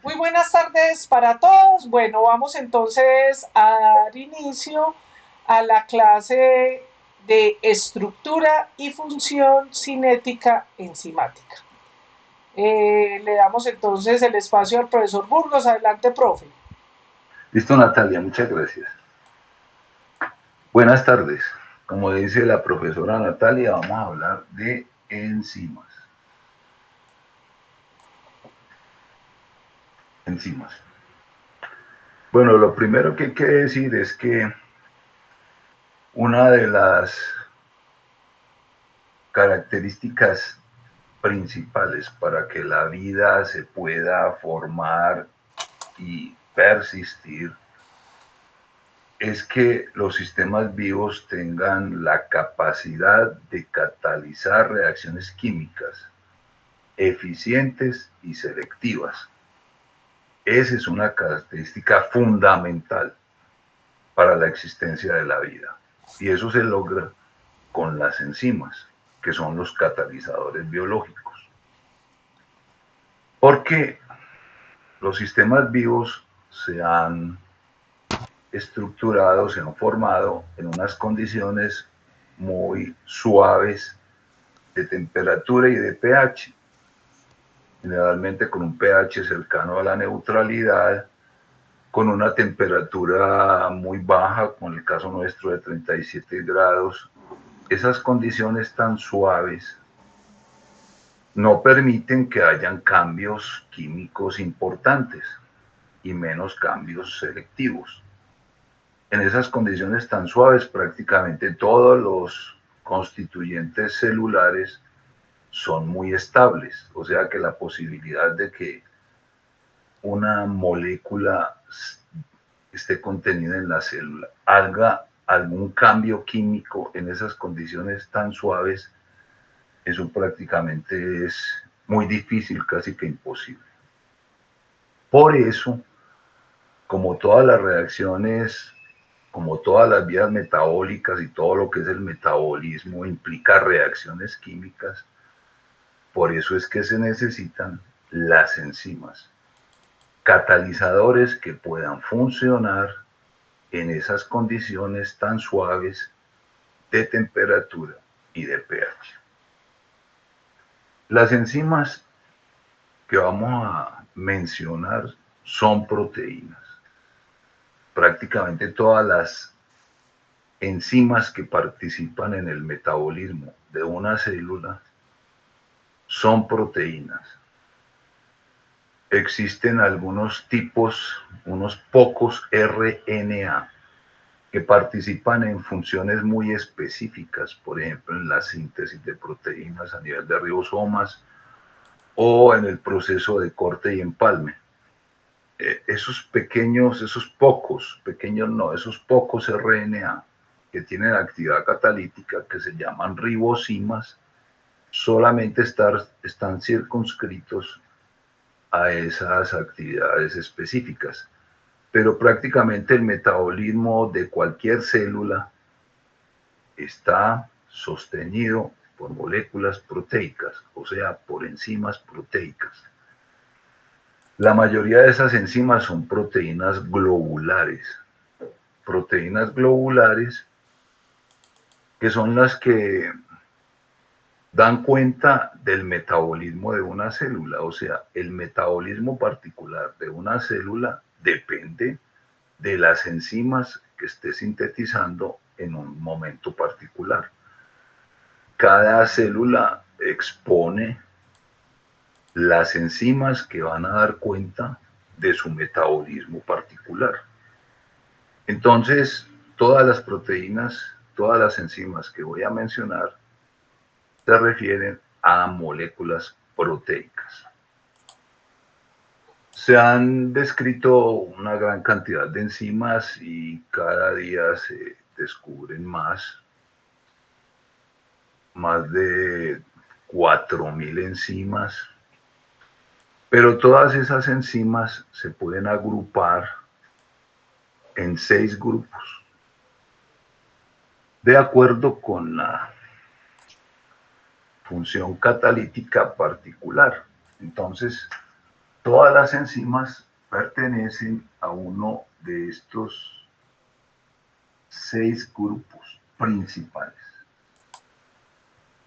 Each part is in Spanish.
Muy buenas tardes para todos. Bueno, vamos entonces a dar inicio a la clase de estructura y función cinética enzimática. Le damos entonces el espacio al profesor Burgos. Adelante, profe. Listo, Natalia, muchas gracias. Buenas tardes. Como dice la profesora Natalia, vamos a hablar de enzimas. Enzimas. Bueno, lo primero que hay que decir es que una de las características principales para que la vida se pueda formar y persistir es que los sistemas vivos tengan la capacidad de catalizar reacciones químicas eficientes y selectivas. Esa es una característica fundamental para la existencia de la vida. Y eso se logra con las enzimas, que son los catalizadores biológicos. Porque los sistemas vivos se han estructurado, se han formado en unas condiciones muy suaves de temperatura y de pH, generalmente con un pH cercano a la neutralidad, con una temperatura muy baja, como en el caso nuestro de 37 grados. Esas condiciones tan suaves no permiten que hayan cambios químicos importantes y menos cambios selectivos. En esas condiciones tan suaves, prácticamente todos los constituyentes celulares son muy estables, o sea que la posibilidad de que una molécula esté contenida en la célula, haga algún cambio químico en esas condiciones tan suaves, eso prácticamente es muy difícil, casi que imposible. Por eso, como todas las reacciones, como todas las vías metabólicas y todo lo que es el metabolismo implica reacciones químicas, por eso es que se necesitan las enzimas, catalizadores que puedan funcionar en esas condiciones tan suaves de temperatura y de pH. Las enzimas que vamos a mencionar son proteínas. Prácticamente todas las enzimas que participan en el metabolismo de una célula son proteínas. Existen algunos tipos, unos pocos RNA, que participan en funciones muy específicas, por ejemplo, en la síntesis de proteínas a nivel de ribosomas o en el proceso de corte y empalme. Esos pequeños, esos pocos, pequeños no, esos pocos RNA que tienen actividad catalítica, que se llaman ribosimas, solamente están circunscritos a esas actividades específicas. Pero prácticamente el metabolismo de cualquier célula está sostenido por moléculas proteicas, o sea, por enzimas proteicas. La mayoría de esas enzimas son proteínas globulares que son las que dan cuenta del metabolismo de una célula, o sea, el metabolismo particular de una célula depende de las enzimas que esté sintetizando en un momento particular. Cada célula expone las enzimas que van a dar cuenta de su metabolismo particular. Entonces, todas las proteínas, todas las enzimas que voy a mencionar se refieren a moléculas proteicas. Se han descrito una gran cantidad de enzimas y cada día se descubren más de 4.000 enzimas, pero todas esas enzimas se pueden agrupar en 6 grupos, de acuerdo con la función catalítica particular. Entonces, Todas las enzimas pertenecen a uno de estos 6 grupos principales.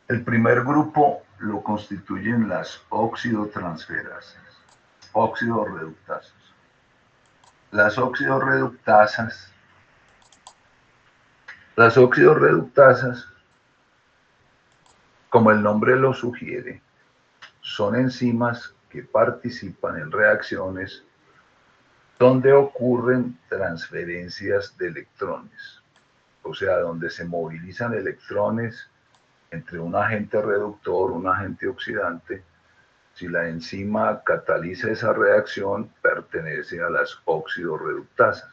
El primer grupo lo constituyen las oxidotransferasas, oxidorreductasas. Las oxidorreductasas, como el nombre lo sugiere, son enzimas que participan en reacciones donde ocurren transferencias de electrones, o sea, donde se movilizan electrones entre un agente reductor, un agente oxidante. Si la enzima cataliza esa reacción, pertenece a las oxidorreductasas.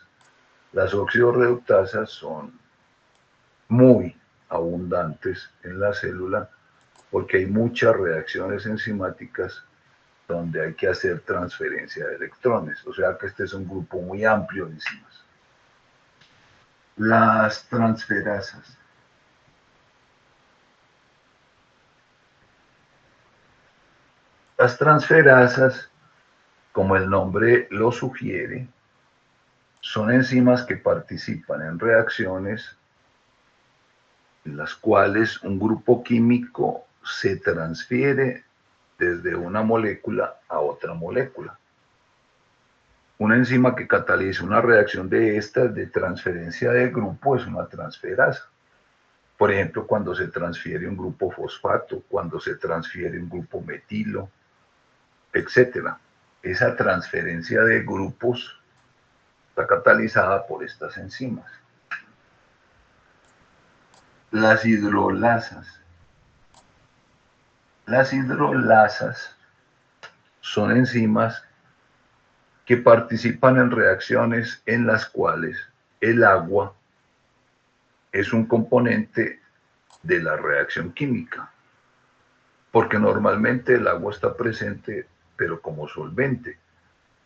Las oxidorreductasas son muy abundantes en la célula porque hay muchas reacciones enzimáticas donde hay que hacer transferencia de electrones. O sea que este es un grupo muy amplio de enzimas. Las transferasas. Las transferasas, como el nombre lo sugiere, son enzimas que participan en reacciones en las cuales un grupo químico se transfiere desde una molécula a otra molécula. Una enzima que cataliza una reacción de estas de transferencia de grupo es una transferasa. Por ejemplo, cuando se transfiere un grupo fosfato, cuando se transfiere un grupo metilo, etc. Esa transferencia de grupos está catalizada por estas enzimas. Las hidrolasas. Las hidrolasas son enzimas que participan en reacciones en las cuales el agua es un componente de la reacción química, porque normalmente el agua está presente, pero como solvente,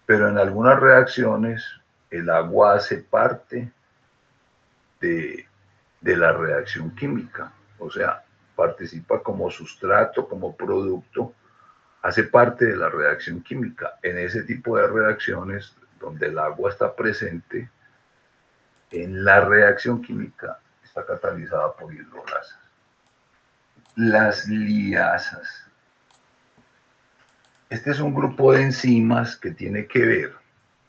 pero en algunas reacciones el agua hace parte de la reacción química, o sea, participa como sustrato, como producto, hace parte de la reacción química. En ese tipo de reacciones donde el agua está presente, en la reacción química está catalizada por hidrolasas. Las liasas. Este es un grupo de enzimas que tiene que ver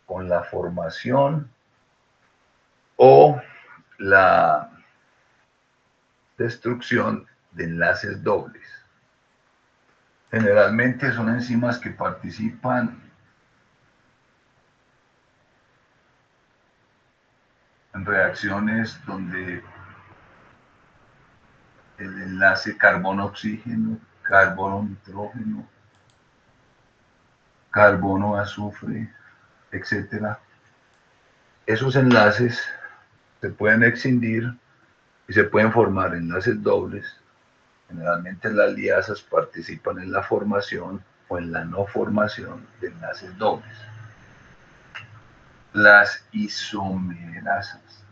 con la formación o la destrucción de enlaces dobles. Generalmente son enzimas que participan en reacciones donde el enlace carbono-oxígeno, carbono-nitrógeno, carbono-azufre, etc. Esos enlaces se pueden excindir y se pueden formar enlaces dobles. Generalmente las liasas participan en la formación o en la no formación de enlaces dobles. Las isomerasas.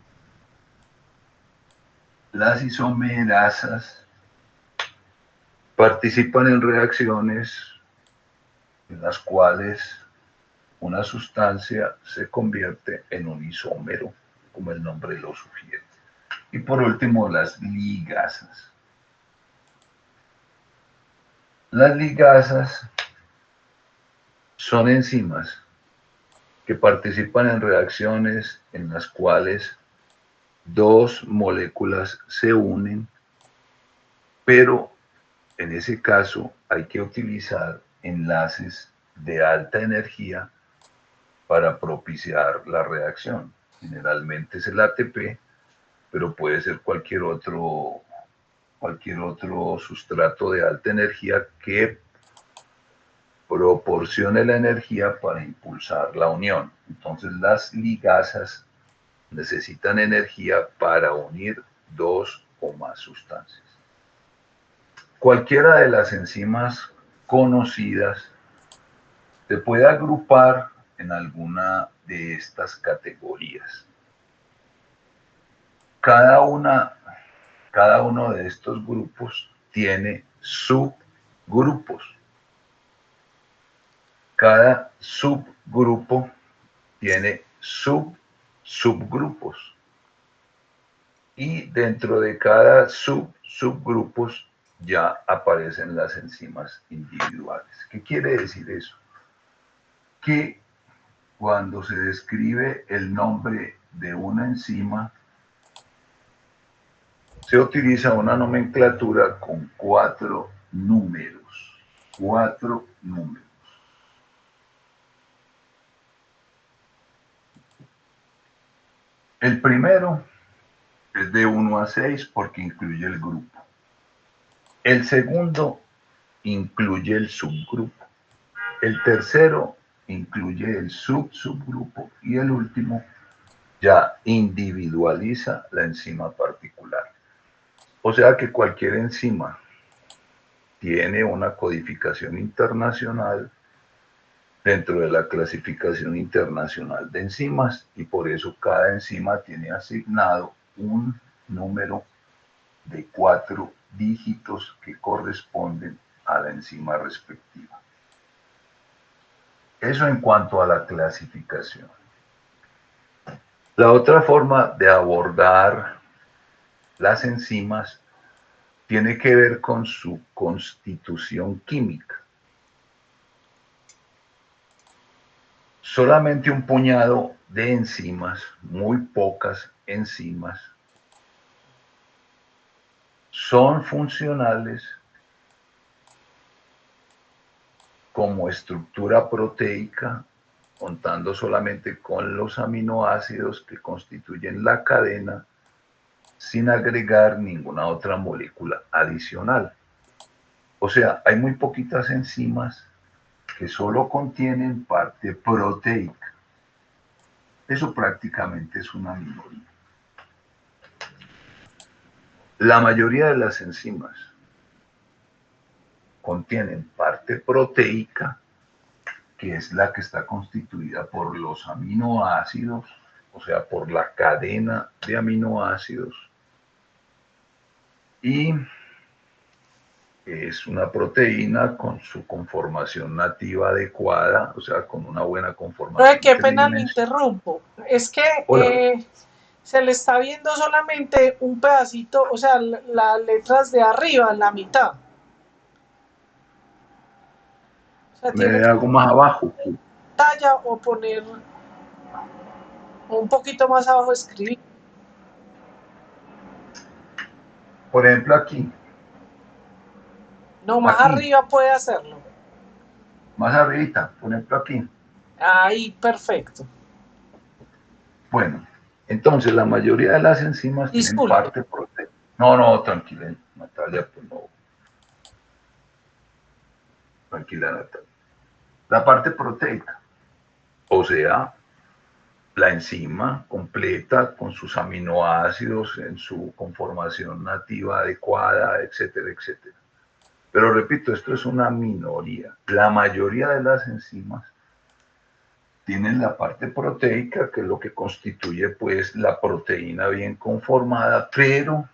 Las isomerasas participan en reacciones en las cuales una sustancia se convierte en un isómero, como el nombre lo sugiere. Y por último, las ligasas. Las ligasas son enzimas que participan en reacciones en las cuales dos moléculas se unen, pero en ese caso hay que utilizar enlaces de alta energía para propiciar la reacción. Generalmente es el ATP, pero puede ser cualquier otro sustrato de alta energía que proporcione la energía para impulsar la unión. Entonces las ligasas necesitan energía para unir dos o más sustancias. Cualquiera de las enzimas conocidas se puede agrupar en alguna de estas categorías. Cada uno de estos grupos tiene subgrupos. cada subgrupo tiene subgrupos. Y dentro de cada subgrupos ya aparecen las enzimas individuales. ¿Qué quiere decir eso? Que cuando se describe el nombre de una enzima, se utiliza una nomenclatura con 4 números. 4 números. El primero es de 1 a 6 porque incluye el grupo. El segundo incluye el subgrupo. El tercero incluye el subgrupo. Y el último ya individualiza la enzima particular. O sea que cualquier enzima tiene una codificación internacional dentro de la clasificación internacional de enzimas y por eso cada enzima tiene asignado un número de 4 dígitos que corresponden a la enzima respectiva. Eso en cuanto a la clasificación. La otra forma de abordar las enzimas tiene que ver con su constitución química. Solamente un puñado de enzimas, muy pocas enzimas, son funcionales como estructura proteica, contando solamente con los aminoácidos que constituyen la cadena, sin agregar ninguna otra molécula adicional. O sea, hay muy poquitas enzimas que solo contienen parte proteica. Eso prácticamente es una minoría. La mayoría de las enzimas contienen parte proteica, que es la que está constituida por los aminoácidos, o sea, por la cadena de aminoácidos, y es una proteína con su conformación nativa adecuada, o sea, con una buena conformación Qué pena lo tridimensional. interrumpo. Es que Hola, se le está viendo solamente un pedacito, o sea, las letras de arriba, la mitad. O sea, tiene me que hago más abajo. talla o poner un poquito más abajo escribir. Por ejemplo, aquí, No, más aquí, arriba puede hacerlo. más arribita, por ejemplo, aquí. Ahí, perfecto. Bueno, entonces la mayoría de las enzimas tienen Disculpe. parte proteica. No, tranquila, Natalia, pues no. Tranquila, Natalia. La parte proteica, o sea, la enzima completa con sus aminoácidos en su conformación nativa adecuada, etcétera, etcétera. Pero repito, esto es una minoría. La mayoría de las enzimas tienen la parte proteica, que es lo que constituye pues la proteína bien conformada, pero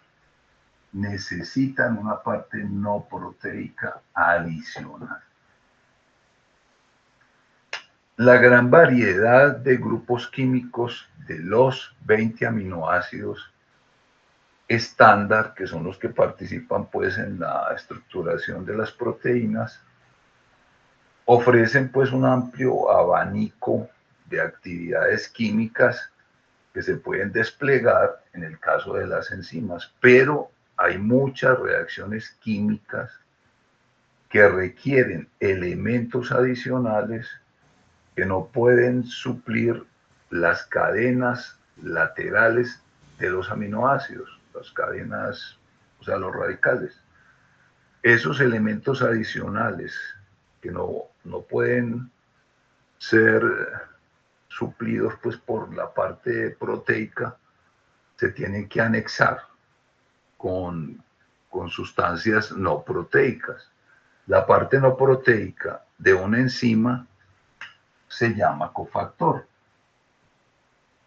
necesitan una parte no proteica adicional. La gran variedad de grupos químicos de los 20 aminoácidos estándar, que son los que participan pues en la estructuración de las proteínas, ofrecen pues un amplio abanico de actividades químicas que se pueden desplegar en el caso de las enzimas, pero hay muchas reacciones químicas que requieren elementos adicionales que no pueden suplir las cadenas laterales de los aminoácidos, las cadenas, o sea, los radicales. Esos elementos adicionales que no pueden ser suplidos pues por la parte proteica, se tienen que anexar con sustancias no proteicas. La parte no proteica de una enzima se llama cofactor.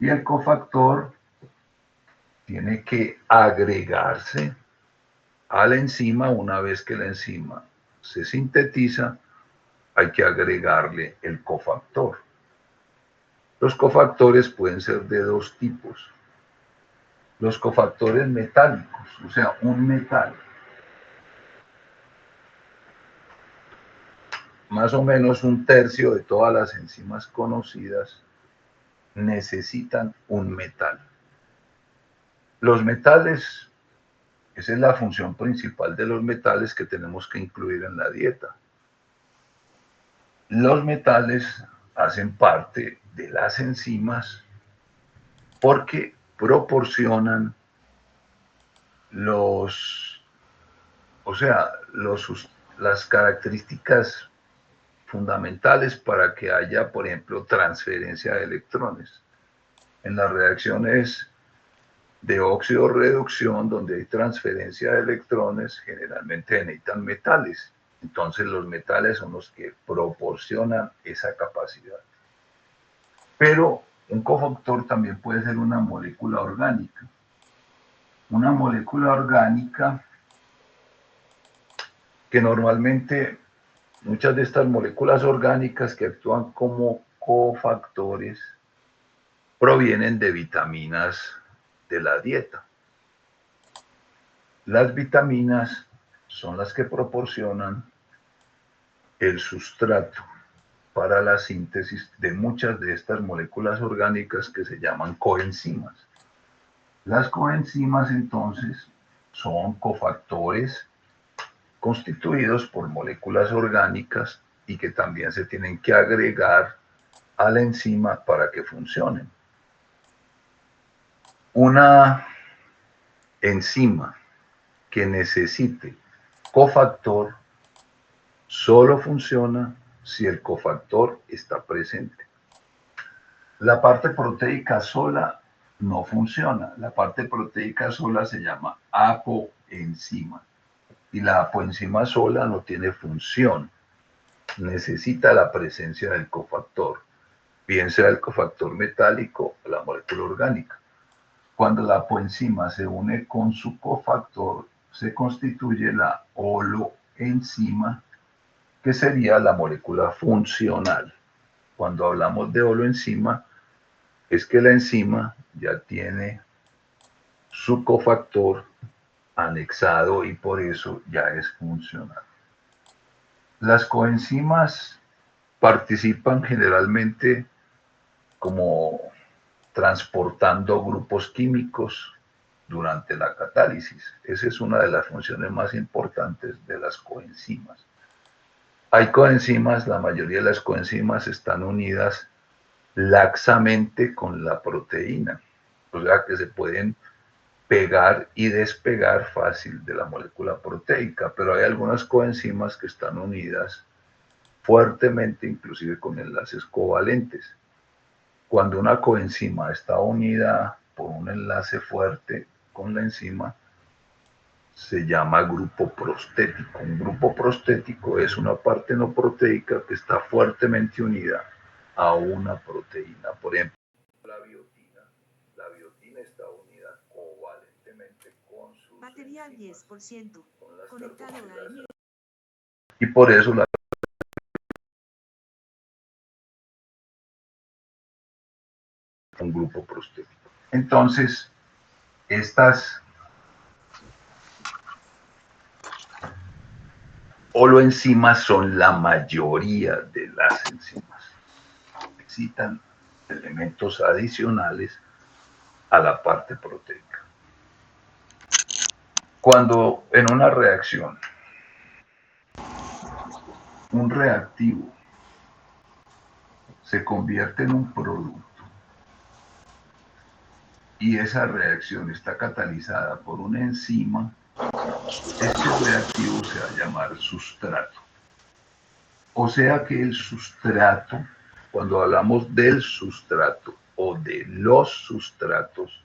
Y el cofactor tiene que agregarse a la enzima una vez que la enzima se sintetiza hay que agregarle el cofactor. Los cofactores pueden ser de dos tipos. Los cofactores metálicos, o sea, un metal. Más o menos un tercio de todas las enzimas conocidas necesitan un metal. Los metales, esa es la función principal de los metales que tenemos que incluir en la dieta. Los metales hacen parte de las enzimas porque proporcionan las características fundamentales para que haya, por ejemplo, transferencia de electrones. En las reacciones de óxido-reducción, donde hay transferencia de electrones, generalmente necesitan metales. Entonces los metales son los que proporcionan esa capacidad. Pero un cofactor también puede ser una molécula orgánica. Una molécula orgánica que normalmente muchas de estas moléculas orgánicas que actúan como cofactores provienen de vitaminas de la dieta. Las vitaminas son las que proporcionan el sustrato para la síntesis de muchas de estas moléculas orgánicas que se llaman coenzimas. Las coenzimas entonces son cofactores constituidos por moléculas orgánicas y que también se tienen que agregar a la enzima para que funcionen. Una enzima que necesite cofactor solo funciona si el cofactor está presente. La parte proteica sola no funciona. La parte proteica sola se llama apoenzima. Y la apoenzima sola no tiene función. Necesita la presencia del cofactor, bien sea el cofactor metálico o la molécula orgánica. Cuando la apoenzima se une con su cofactor, se constituye la holoenzima, que sería la molécula funcional. Cuando hablamos de holoenzima, es que la enzima ya tiene su cofactor anexado y por eso ya es funcional. Las coenzimas participan generalmente como transportando grupos químicos durante la catálisis. Esa es una de las funciones más importantes de las coenzimas. Hay coenzimas, la mayoría de las coenzimas están unidas laxamente con la proteína, o sea que se pueden pegar y despegar fácil de la molécula proteica, pero hay algunas coenzimas que están unidas fuertemente, inclusive con enlaces covalentes. Cuando una coenzima está unida por un enlace fuerte con la enzima, se llama grupo prostético. Un grupo prostético es una parte no proteica que está fuertemente unida a una proteína. Por ejemplo, la biotina. La biotina está unida covalentemente con sus batería al 10%, conectado al... Y por eso la un grupo prostético. Entonces, estas holoenzimas son la mayoría de las enzimas. Necesitan elementos adicionales a la parte proteica. Cuando en una reacción un reactivo se convierte en un producto y esa reacción está catalizada por una enzima, este reactivo se va a llamar sustrato. O sea que el sustrato, cuando hablamos del sustrato o de los sustratos,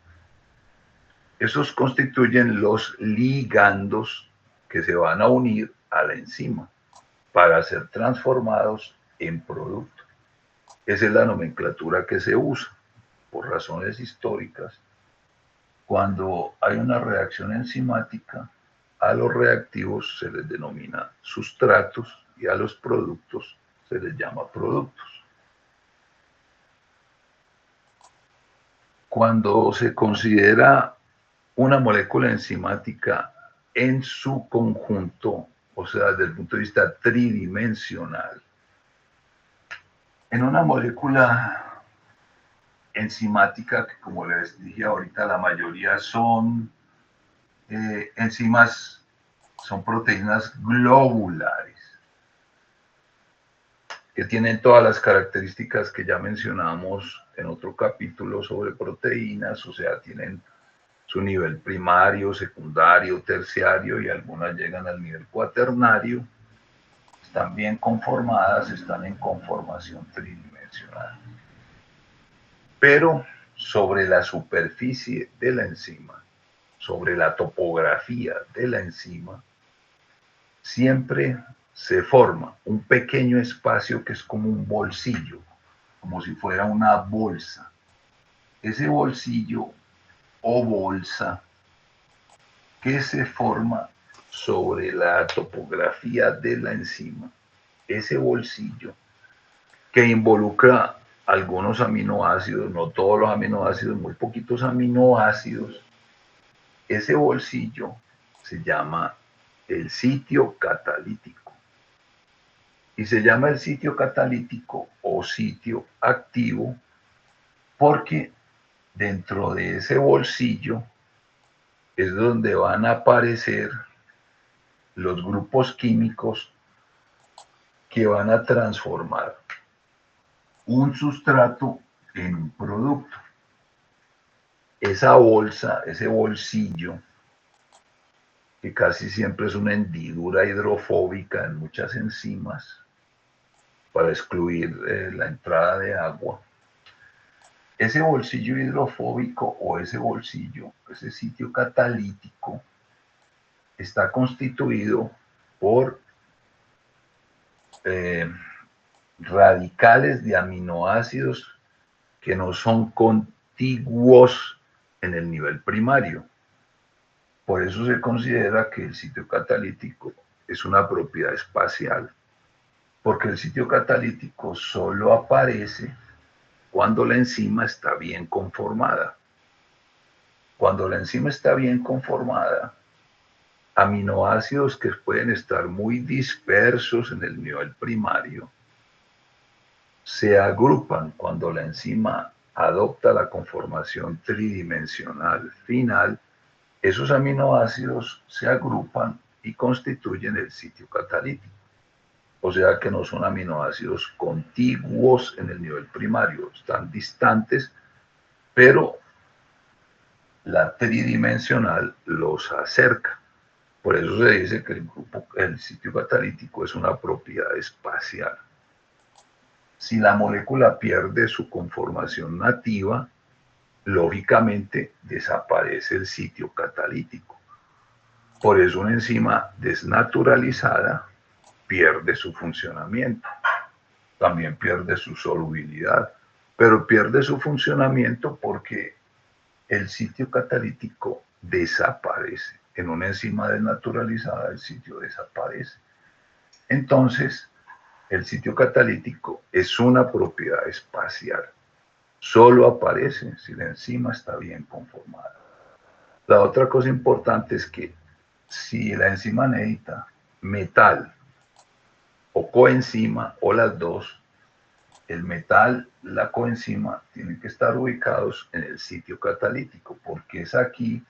esos constituyen los ligandos que se van a unir a la enzima para ser transformados en producto. Esa es la nomenclatura que se usa por razones históricas. Cuando hay una reacción enzimática, a los reactivos se les denomina sustratos y a los productos se les llama productos. Cuando se considera una molécula enzimática en su conjunto, o sea, desde el punto de vista tridimensional, en una molécula enzimática, que como les dije ahorita, la mayoría son enzimas, son proteínas globulares, que tienen todas las características que ya mencionamos en otro capítulo sobre proteínas, o sea, tienen su nivel primario, secundario, terciario y algunas llegan al nivel cuaternario. Están bien conformadas, están en conformación tridimensional. Pero sobre la superficie de la enzima, sobre la topografía de la enzima, siempre se forma un pequeño espacio que es como un bolsillo, como si fuera una bolsa. Ese bolsillo o bolsa que se forma sobre la topografía de la enzima, ese bolsillo que involucra algunos aminoácidos, no todos los aminoácidos, muy poquitos aminoácidos, ese bolsillo se llama el sitio catalítico. Y se llama el sitio catalítico o sitio activo porque dentro de ese bolsillo es donde van a aparecer los grupos químicos que van a transformar un sustrato en un producto. Esa bolsa, ese bolsillo, que casi siempre es una hendidura hidrofóbica en muchas enzimas para excluir la entrada de agua. Ese bolsillo hidrofóbico o ese bolsillo, ese sitio catalítico, está constituido por radicales de aminoácidos que no son contiguos en el nivel primario. Por eso se considera que el sitio catalítico es una propiedad espacial, porque el sitio catalítico solo aparece cuando la enzima está bien conformada. Cuando la enzima está bien conformada, aminoácidos que pueden estar muy dispersos en el nivel primario se agrupan cuando la enzima adopta la conformación tridimensional final. Esos aminoácidos se agrupan y constituyen el sitio catalítico. O sea que no son aminoácidos contiguos en el nivel primario, están distantes, pero la tridimensional los acerca. Por eso se dice que el sitio catalítico es una propiedad espacial. Si la molécula pierde su conformación nativa, lógicamente desaparece el sitio catalítico. Por eso una enzima desnaturalizada pierde su funcionamiento, también pierde su solubilidad, pero pierde su funcionamiento porque el sitio catalítico desaparece. En una enzima desnaturalizada el sitio desaparece. Entonces, el sitio catalítico es una propiedad espacial. Solo aparece si la enzima está bien conformada. La otra cosa importante es que si la enzima necesita metal o coenzima o las dos, el metal, la coenzima, tienen que estar ubicados en el sitio catalítico, porque es aquí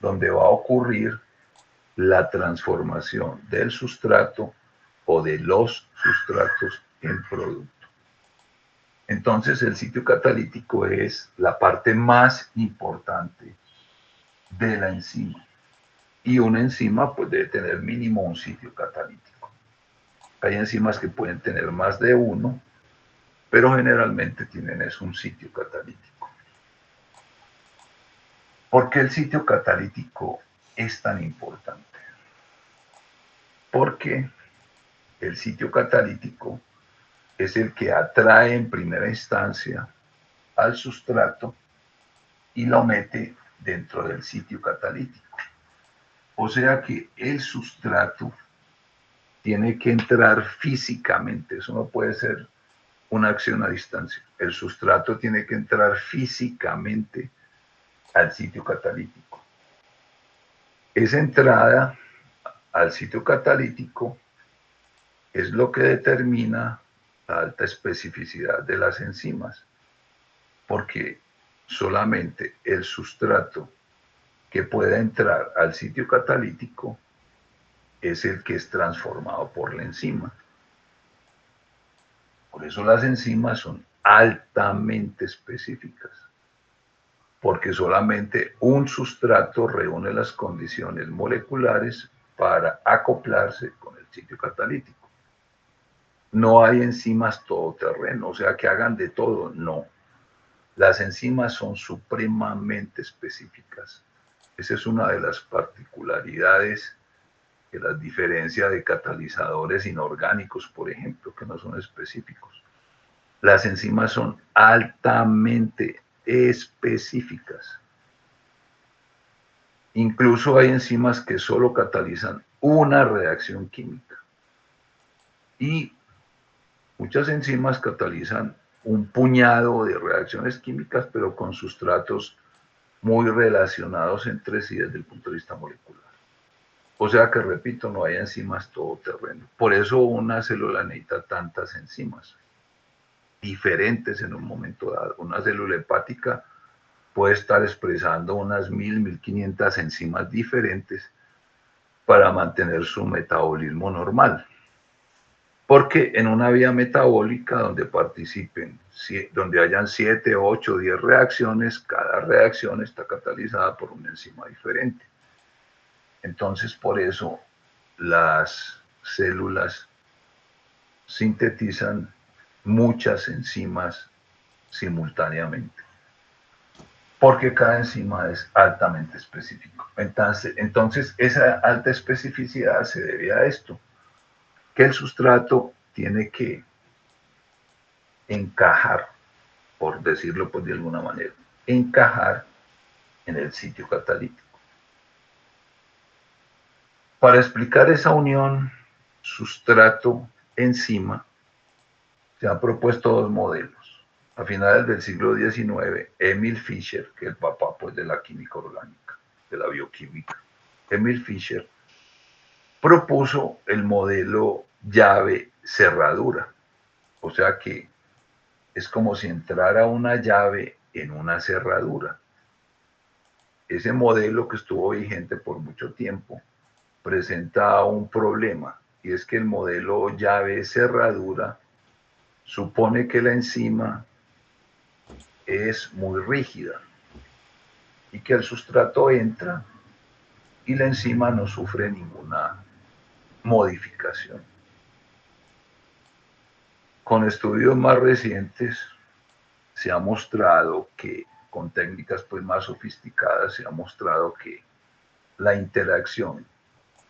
donde va a ocurrir la transformación del sustrato o de los sustratos en producto. Entonces, el sitio catalítico es la parte más importante de la enzima. Y una enzima pues debe tener mínimo un sitio catalítico. Hay enzimas que pueden tener más de uno, pero generalmente tienen un sitio catalítico. ¿Por qué el sitio catalítico es tan importante? Porque el sitio catalítico es el que atrae en primera instancia al sustrato y lo mete dentro del sitio catalítico. O sea que el sustrato tiene que entrar físicamente, eso no puede ser una acción a distancia. El sustrato tiene que entrar físicamente al sitio catalítico. Esa entrada al sitio catalítico es lo que determina la alta especificidad de las enzimas, porque solamente el sustrato que pueda entrar al sitio catalítico es el que es transformado por la enzima. Por eso las enzimas son altamente específicas, porque solamente un sustrato reúne las condiciones moleculares para acoplarse con el sitio catalítico. No hay enzimas todoterreno, o sea, que hagan de todo, no. Las enzimas son supremamente específicas. Esa es una de las particularidades que las diferencia de catalizadores inorgánicos, por ejemplo, que no son específicos. Las enzimas son altamente específicas. Incluso hay enzimas que solo catalizan una reacción química. Y muchas enzimas catalizan un puñado de reacciones químicas, pero con sustratos muy relacionados entre sí desde el punto de vista molecular. O sea que, repito, no hay enzimas todoterreno. Por eso una célula necesita tantas enzimas diferentes en un momento dado. Una célula hepática puede estar expresando unas 1.500 enzimas diferentes para mantener su metabolismo normal. Porque en una vía metabólica donde participen, donde hayan 7, 8, 10 reacciones, cada reacción está catalizada por una enzima diferente. Entonces, por eso las células sintetizan muchas enzimas simultáneamente, porque cada enzima es altamente específico. Entonces, esa alta especificidad se debe a esto, que el sustrato tiene que encajar, por decirlo pues de alguna manera, encajar en el sitio catalítico. Para explicar esa unión sustrato-enzima, se han propuesto dos modelos. A finales del siglo XIX, Emil Fischer, que es el papá pues, de la química orgánica, de la bioquímica, Emil Fischer propuso el modelo llave-cerradura. O sea que es como si entrara una llave en una cerradura. Ese modelo, que estuvo vigente por mucho tiempo, presenta un problema, y es que el modelo llave-cerradura supone que la enzima es muy rígida y que el sustrato entra y la enzima no sufre ninguna modificación. Con estudios más recientes se ha mostrado que, con técnicas pues más sofisticadas, se ha mostrado que la interacción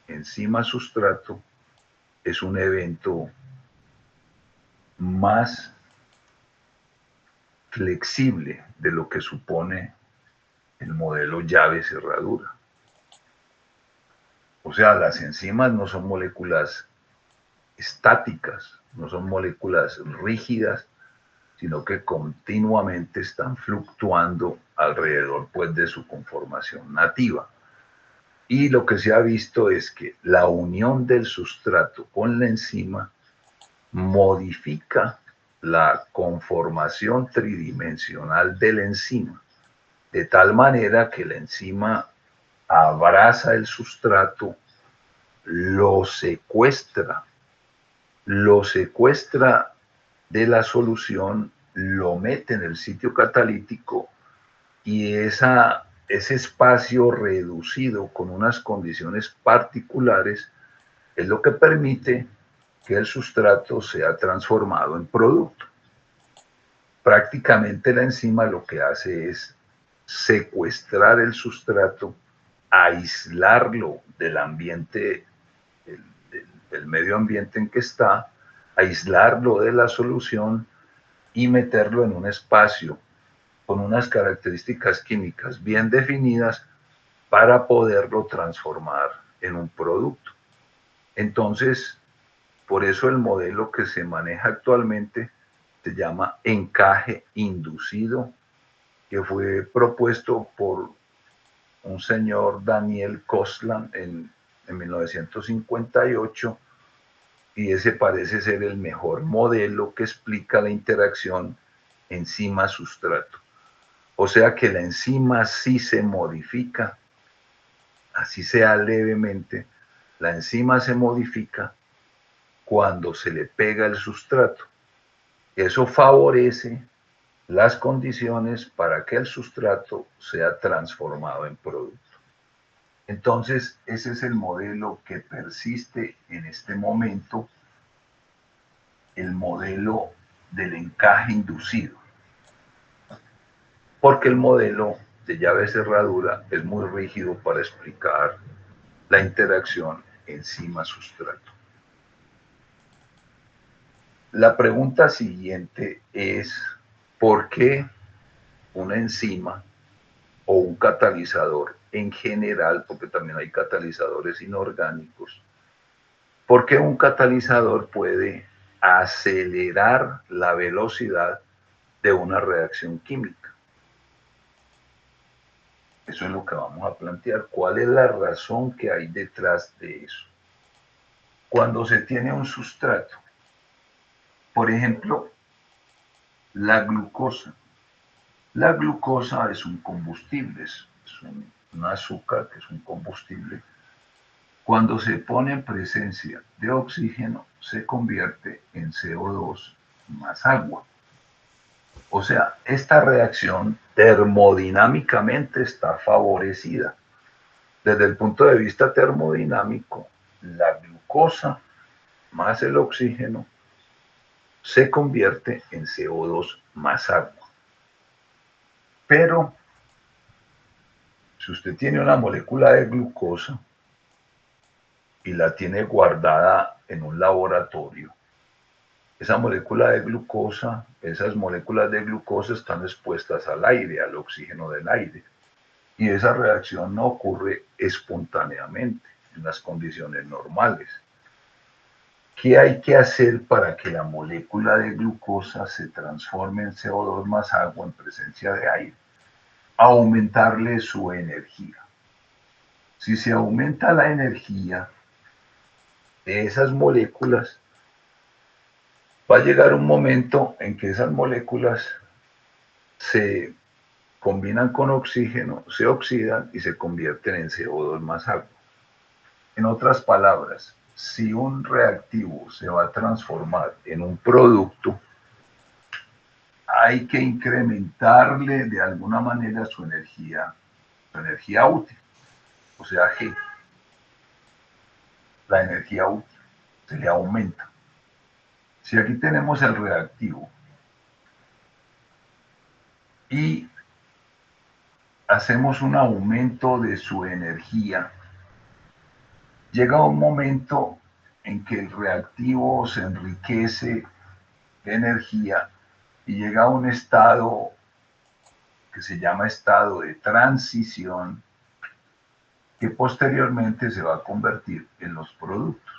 enzima-sustrato es un evento más flexible de lo que supone el modelo llave-cerradura. O sea, las enzimas no son moléculas estáticas, no son moléculas rígidas, sino que continuamente están fluctuando alrededor pues, de su conformación nativa. Y lo que se ha visto es que la unión del sustrato con la enzima modifica la conformación tridimensional de la enzima, de tal manera que la enzima abraza el sustrato, lo secuestra de la solución, lo mete en el sitio catalítico y ese espacio reducido con unas condiciones particulares es lo que permite que el sustrato sea transformado en producto. Prácticamente la enzima lo que hace es secuestrar el sustrato, aislarlo del ambiente, del medio ambiente en que está, aislarlo de la solución y meterlo en un espacio con unas características químicas bien definidas para poderlo transformar en un producto. Entonces, Por eso el modelo que se maneja actualmente se llama encaje inducido, que fue propuesto por un señor Daniel Kostland en 1958, y ese parece ser el mejor modelo que explica la interacción enzima-sustrato. O sea que la enzima sí se modifica, así sea levemente, la enzima se modifica cuando se le pega el sustrato. Eso favorece las condiciones para que el sustrato sea transformado en producto. Entonces, ese es el modelo que persiste en este momento, el modelo del encaje inducido. Porque el modelo de llave cerradura es muy rígido para explicar la interacción enzima-sustrato. La pregunta siguiente es, ¿por qué una enzima o un catalizador en general, porque también hay catalizadores inorgánicos, por qué un catalizador puede acelerar la velocidad de una reacción química? Eso es lo que vamos a plantear. ¿Cuál es la razón que hay detrás de eso? Cuando se tiene un sustrato, por ejemplo, la glucosa. La glucosa es un combustible, es un azúcar que es un combustible. Cuando se pone en presencia de oxígeno, se convierte en CO2 más agua. O sea, esta reacción termodinámicamente está favorecida. Desde el punto de vista termodinámico, la glucosa más el oxígeno se convierte en CO2 más agua. Pero si usted tiene una molécula de glucosa y la tiene guardada en un laboratorio, esa molécula de glucosa, esas moléculas de glucosa están expuestas al aire, al oxígeno del aire. Y esa reacción no ocurre espontáneamente en las condiciones normales. ¿Qué hay que hacer para que la molécula de glucosa se transforme en CO2 más agua en presencia de aire? Aumentarle su energía. Si se aumenta la energía de esas moléculas, va a llegar un momento en que esas moléculas se combinan con oxígeno, se oxidan y se convierten en CO2 más agua. En otras palabras, si un reactivo se va a transformar en un producto, hay que incrementarle de alguna manera su energía útil, o sea, G, la energía útil, se le aumenta. Si aquí tenemos el reactivo y hacemos un aumento de su energía, llega un momento en que el reactivo se enriquece de energía y llega a un estado que se llama estado de transición, que posteriormente se va a convertir en los productos.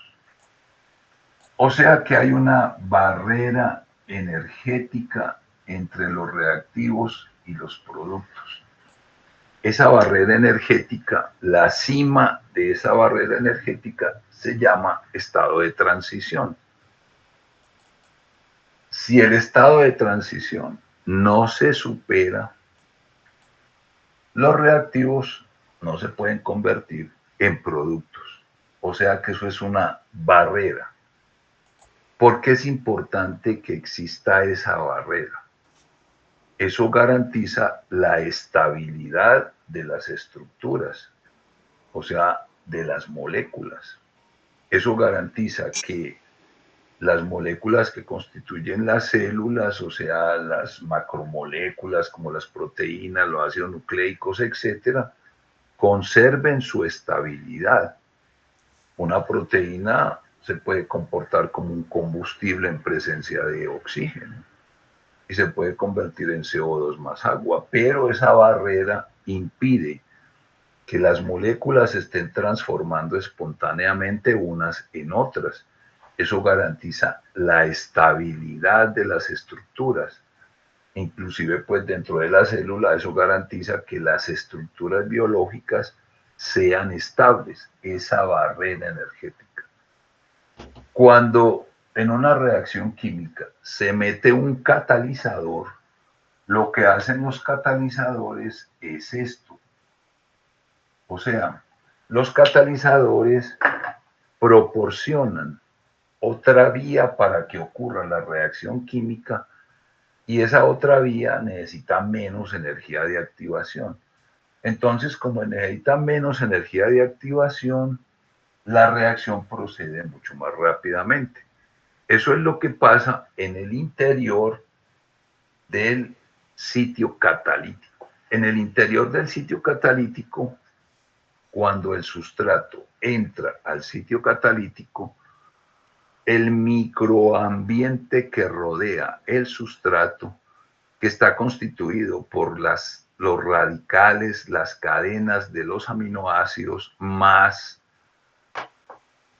O sea que hay una barrera energética entre los reactivos y los productos. Esa barrera energética, la cima de esa barrera energética se llama estado de transición. Si el estado de transición no se supera, los reactivos no se pueden convertir en productos. O sea que eso es una barrera. ¿Por qué es importante que exista esa barrera? Eso garantiza la estabilidad de las estructuras, o sea, de las moléculas. Eso garantiza que las moléculas que constituyen las células, o sea, las macromoléculas como las proteínas, los ácidos nucleicos, etcétera, conserven su estabilidad. Una proteína se puede comportar como un combustible en presencia de oxígeno y se puede convertir en CO2 más agua, pero esa barrera impide que las moléculas se estén transformando espontáneamente unas en otras. Eso garantiza la estabilidad de las estructuras. Inclusive, pues dentro de la célula, eso garantiza que las estructuras biológicas sean estables, esa barrera energética. Cuando en una reacción química se mete un catalizador, lo que hacen los catalizadores es esto. O sea, los catalizadores proporcionan otra vía para que ocurra la reacción química y esa otra vía necesita menos energía de activación. Entonces, como necesita menos energía de activación, la reacción procede mucho más rápidamente. Eso es lo que pasa en el interior del sitio catalítico. En el interior del sitio catalítico, cuando el sustrato entra al sitio catalítico, el microambiente que rodea el sustrato, que está constituido por los radicales, las cadenas de los aminoácidos, más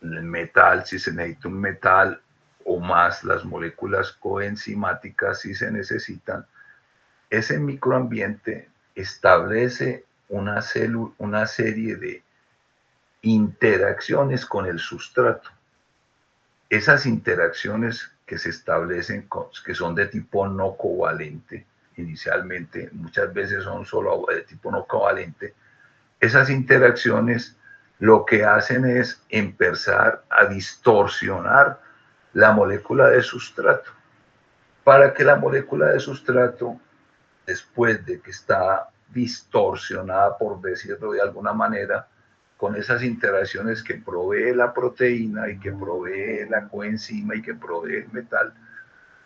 el metal, si se necesita un metal, o más las moléculas coenzimáticas, si se necesitan, ese microambiente establece una serie de interacciones con el sustrato. Esas interacciones que se establecen, que son de tipo no covalente, inicialmente, muchas veces son solo de tipo no covalente, esas interacciones lo que hacen es empezar a distorsionar la molécula de sustrato, para que la molécula de sustrato, después de que está distorsionada, por decirlo de alguna manera, con esas interacciones que provee la proteína y que provee la coenzima y que provee el metal,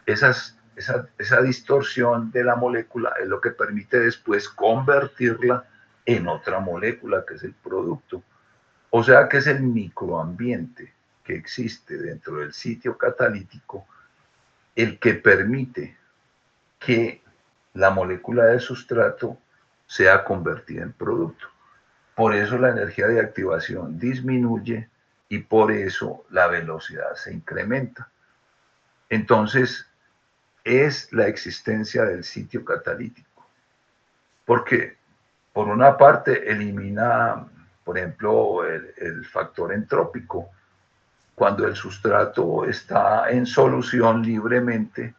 esa distorsión de la molécula es lo que permite después convertirla en otra molécula, que es el producto. O sea que es el microambiente que existe dentro del sitio catalítico el que permite que la molécula de sustrato sea convertida en producto. Por eso la energía de activación disminuye y por eso la velocidad se incrementa. Entonces, es la existencia del sitio catalítico. Porque, por una parte, elimina, por ejemplo, el factor entrópico. Cuando el sustrato está en solución libremente,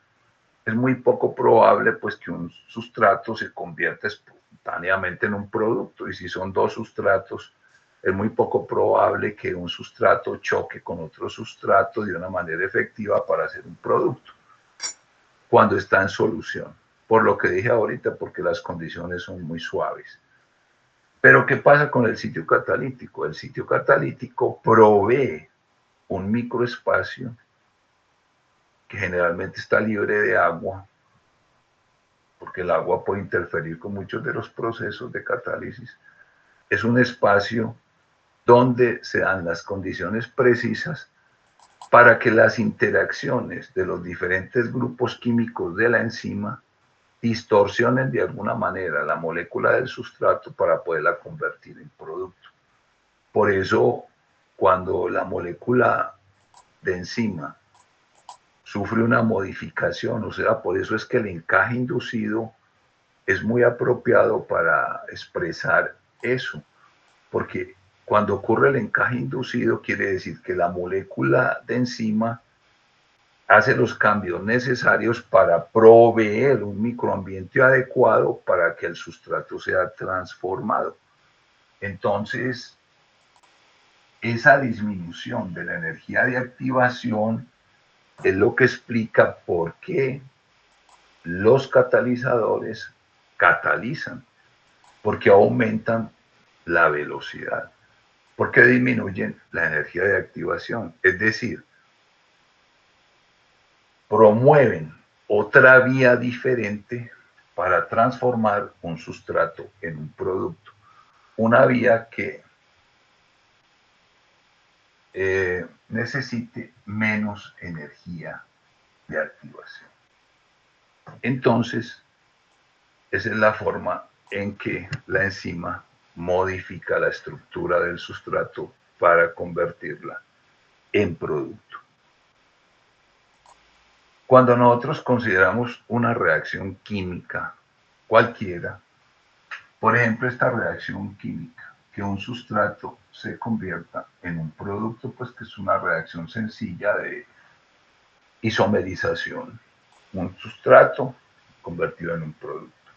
es muy poco probable pues que un sustrato se convierta espontáneamente en un producto, y si son dos sustratos, es muy poco probable que un sustrato choque con otro sustrato de una manera efectiva para hacer un producto cuando está en solución, por lo que dije ahorita, porque las condiciones son muy suaves. Pero ¿qué pasa con el sitio catalítico? El sitio catalítico provee un microespacio que generalmente está libre de agua, porque el agua puede interferir con muchos de los procesos de catálisis. Es un espacio donde se dan las condiciones precisas para que las interacciones de los diferentes grupos químicos de la enzima distorsionen de alguna manera la molécula del sustrato para poderla convertir en producto. Por eso, cuando la molécula de enzima sufre una modificación, o sea, por eso es que el encaje inducido es muy apropiado para expresar eso, porque cuando ocurre el encaje inducido quiere decir que la molécula de enzima hace los cambios necesarios para proveer un microambiente adecuado para que el sustrato sea transformado. Entonces, esa disminución de la energía de activación es lo que explica por qué los catalizadores catalizan, porque aumentan la velocidad, porque disminuyen la energía de activación, es decir, promueven otra vía diferente para transformar un sustrato en un producto, una vía que necesite menos energía de activación. Entonces, esa es la forma en que la enzima modifica la estructura del sustrato para convertirla en producto. Cuando nosotros consideramos una reacción química cualquiera, por ejemplo, esta reacción química, que un sustrato se convierta en un producto, pues que es una reacción sencilla de isomerización, un sustrato convertido en un producto.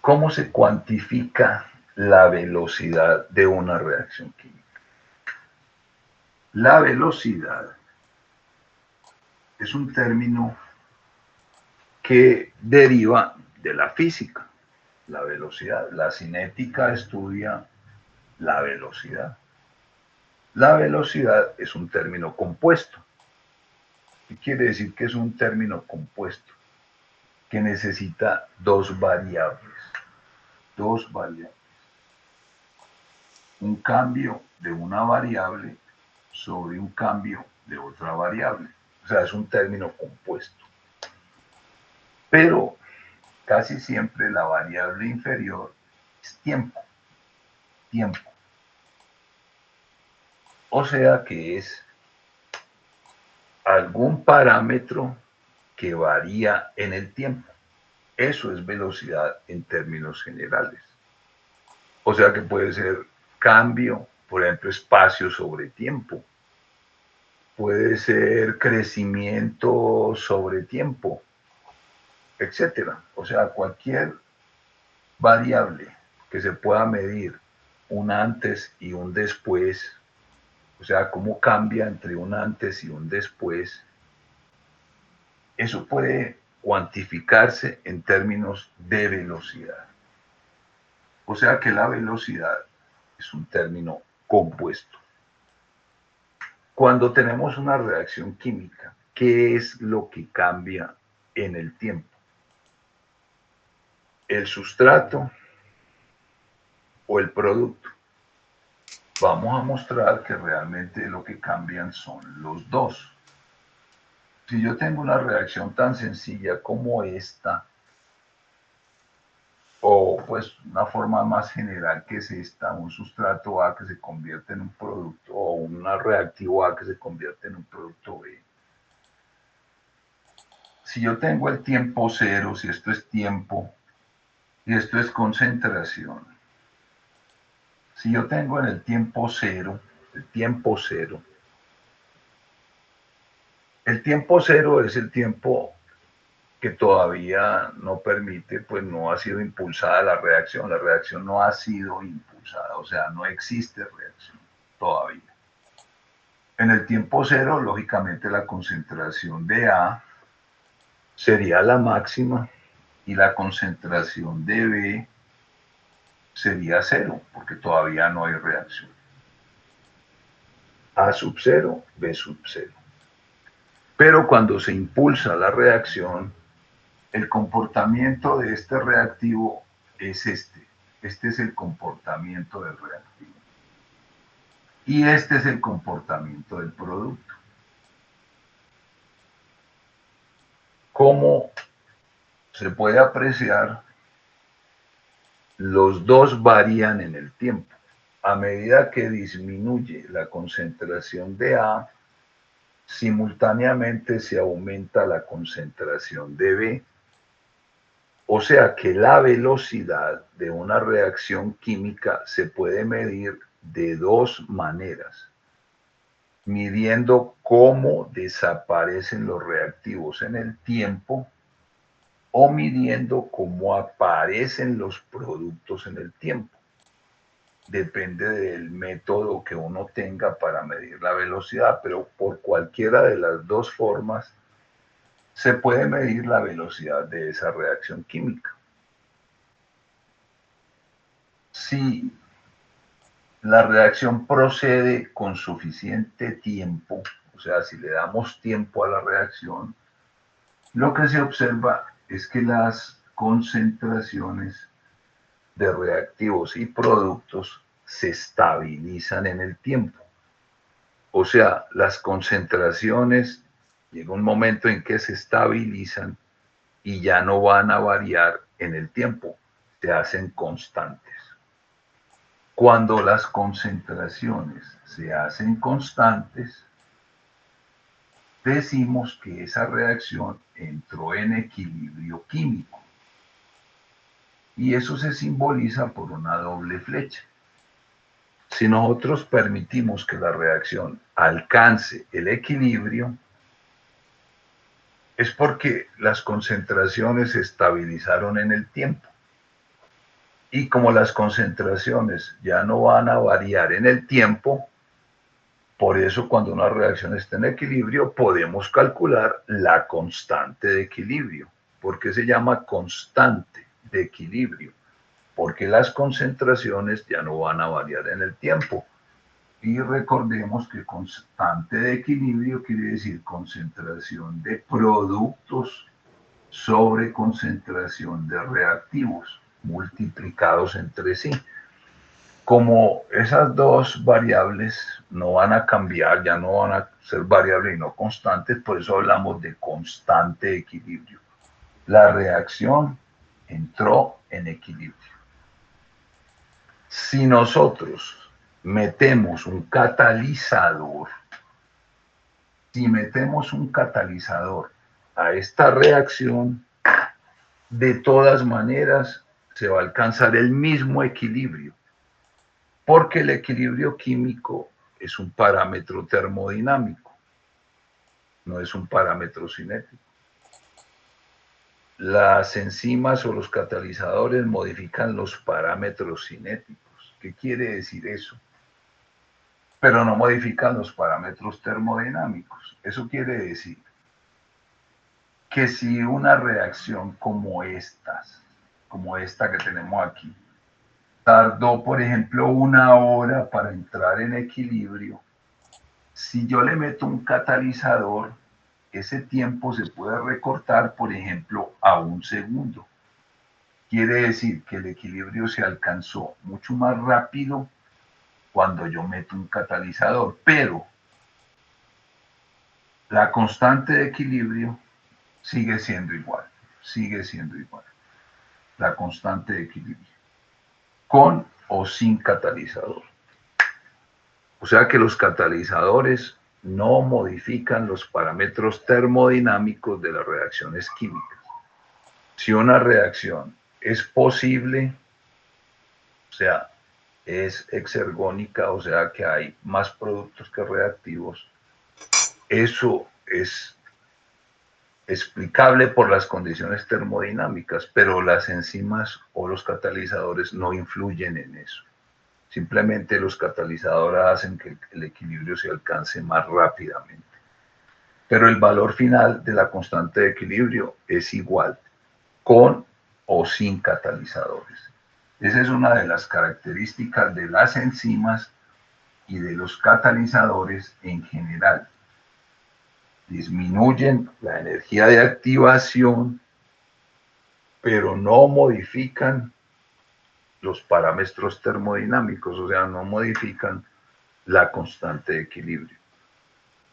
¿Cómo se cuantifica la velocidad de una reacción química? La velocidad es un término que deriva de la física, la velocidad. La cinética estudia la velocidad. La velocidad es un término compuesto. ¿Qué quiere decir que es un término compuesto? Que necesita dos variables. Dos variables. Un cambio de una variable sobre un cambio de otra variable. O sea, es un término compuesto. Pero casi siempre la variable inferior es tiempo. Tiempo. O sea que es algún parámetro que varía en el tiempo. Eso es velocidad en términos generales. O sea que puede ser cambio, por ejemplo, espacio sobre tiempo. Puede ser crecimiento sobre tiempo, etcétera. O sea, cualquier variable que se pueda medir un antes y un después, o sea, cómo cambia entre un antes y un después, eso puede cuantificarse en términos de velocidad. O sea que la velocidad es un término compuesto. Cuando tenemos una reacción química, ¿qué es lo que cambia en el tiempo? ¿El sustrato o el producto? Vamos a mostrar que realmente lo que cambian son los dos. Si yo tengo una reacción tan sencilla como esta, o pues una forma más general que es esta, un sustrato A que se convierte en un producto, o un reactivo A que se convierte en un producto B. Si yo tengo el tiempo cero, si esto es tiempo y esto es concentración, si yo tengo en el tiempo cero, el tiempo cero es el tiempo que todavía no permite, pues no ha sido impulsada la reacción no ha sido impulsada, o sea, no existe reacción todavía. En el tiempo cero, lógicamente, la concentración de A sería la máxima y la concentración de B sería cero, porque todavía no hay reacción. A sub cero, B sub cero. Pero cuando se impulsa la reacción, el comportamiento de este reactivo es este. Este es el comportamiento del reactivo. Y este es el comportamiento del producto. Como se puede apreciar, los dos varían en el tiempo. A medida que disminuye la concentración de A, simultáneamente se aumenta la concentración de B. O sea que la velocidad de una reacción química se puede medir de dos maneras. Midiendo cómo desaparecen los reactivos en el tiempo o midiendo cómo aparecen los productos en el tiempo. Depende del método que uno tenga para medir la velocidad, pero por cualquiera de las dos formas se puede medir la velocidad de esa reacción química. Si la reacción procede con suficiente tiempo, o sea, si le damos tiempo a la reacción, lo que se observa es que las concentraciones de reactivos y productos se estabilizan en el tiempo. O sea, las concentraciones llega un momento en que se estabilizan y ya no van a variar en el tiempo, se hacen constantes. Cuando las concentraciones se hacen constantes, decimos que esa reacción entró en equilibrio químico. Y eso se simboliza por una doble flecha. Si nosotros permitimos que la reacción alcance el equilibrio, es porque las concentraciones se estabilizaron en el tiempo. Y como las concentraciones ya no van a variar en el tiempo, por eso cuando una reacción está en equilibrio podemos calcular la constante de equilibrio. ¿Por qué se llama constante de equilibrio? Porque las concentraciones ya no van a variar en el tiempo. Y recordemos que constante de equilibrio quiere decir concentración de productos sobre concentración de reactivos multiplicados entre sí. Como esas dos variables no van a cambiar, ya no van a ser variables y no constantes, por eso hablamos de constante equilibrio. La reacción entró en equilibrio. Si nosotros metemos un catalizador, a esta reacción, de todas maneras se va a alcanzar el mismo equilibrio, porque el equilibrio químico es un parámetro termodinámico, no es un parámetro cinético. Las enzimas o los catalizadores modifican los parámetros cinéticos. ¿Qué quiere decir eso? Pero no modifican los parámetros termodinámicos. Eso quiere decir que si una reacción como esta que tenemos aquí, tardó, por ejemplo, 1 hora para entrar en equilibrio, si yo le meto un catalizador, ese tiempo se puede recortar, por ejemplo, a 1 segundo. Quiere decir que el equilibrio se alcanzó mucho más rápido cuando yo meto un catalizador, pero la constante de equilibrio sigue siendo igual. La constante de equilibrio, con o sin catalizador. O sea que los catalizadores no modifican los parámetros termodinámicos de las reacciones químicas. Si una reacción es posible, o sea, es exergónica, o sea que hay más productos que reactivos, eso es explicable por las condiciones termodinámicas, pero las enzimas o los catalizadores no influyen en eso. Simplemente los catalizadores hacen que el equilibrio se alcance más rápidamente. Pero el valor final de la constante de equilibrio es igual, con o sin catalizadores. Esa es una de las características de las enzimas y de los catalizadores en general. Disminuyen la energía de activación, pero no modifican los parámetros termodinámicos, o sea, no modifican la constante de equilibrio.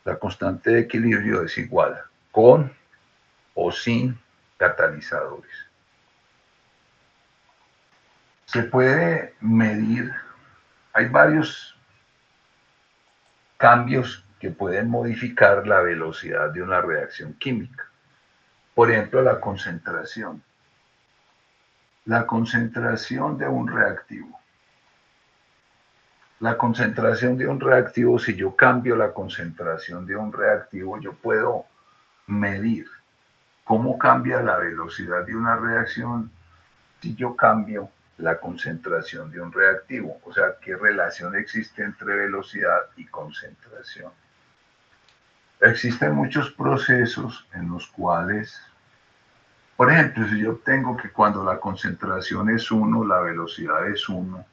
La constante de equilibrio es igual con o sin catalizadores. Se puede medir, hay varios cambios que pueden modificar la velocidad de una reacción química. Por ejemplo, la concentración. La concentración de un reactivo. La concentración de un reactivo, si yo cambio la concentración de un reactivo, yo puedo medir cómo cambia la velocidad de una reacción si yo cambio la concentración de un reactivo. O sea, ¿qué relación existe entre velocidad y concentración? Existen muchos procesos en los cuales, por ejemplo, si yo obtengo que cuando la concentración es 1, la velocidad es 1,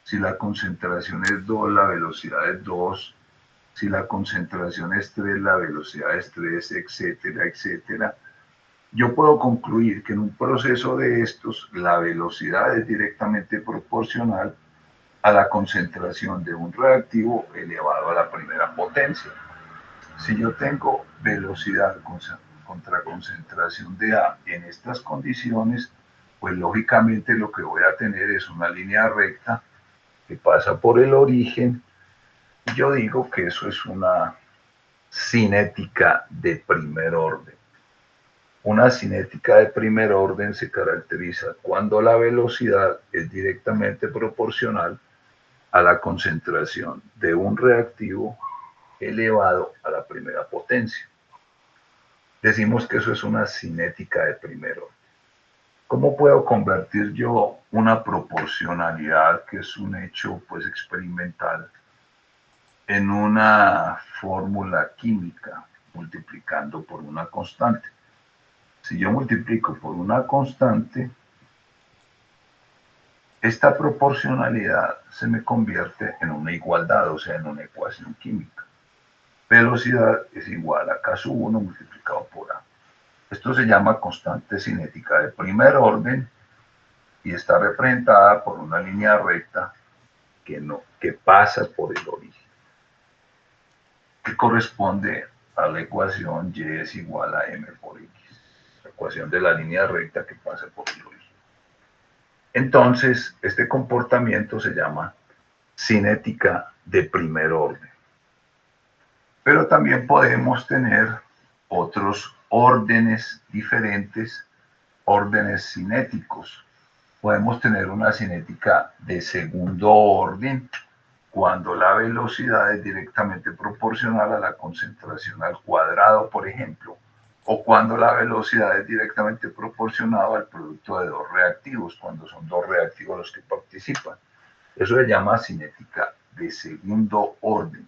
si la concentración es 2, la velocidad es 2, si la concentración es 3, la velocidad es 3, etcétera, etcétera. Yo puedo concluir que en un proceso de estos, la velocidad es directamente proporcional a la concentración de un reactivo elevado a la primera potencia. Si yo tengo velocidad contra concentración de A en estas condiciones, pues lógicamente lo que voy a tener es una línea recta que pasa por el origen. Y yo digo que eso es una cinética de primer orden. Una cinética de primer orden se caracteriza cuando la velocidad es directamente proporcional a la concentración de un reactivo elevado a la primera potencia. Decimos que eso es una cinética de primer orden. ¿Cómo puedo convertir yo una proporcionalidad, que es un hecho pues experimental, en una fórmula química multiplicando por una constante? Si yo multiplico por una constante, esta proporcionalidad se me convierte en una igualdad, o sea, en una ecuación química. Velocidad es igual a K1 multiplicado por A. Esto se llama constante cinética de primer orden y está representada por una línea recta que pasa por el origen, que corresponde a la ecuación Y es igual a M por X, la ecuación de la línea recta que pasa por el origen. Entonces, este comportamiento se llama cinética de primer orden. Pero también podemos tener otros órdenes diferentes, órdenes cinéticos. Podemos tener una cinética de segundo orden, cuando la velocidad es directamente proporcional a la concentración al cuadrado, por ejemplo, o cuando la velocidad es directamente proporcional al producto de dos reactivos, cuando son dos reactivos los que participan. Eso se llama cinética de segundo orden.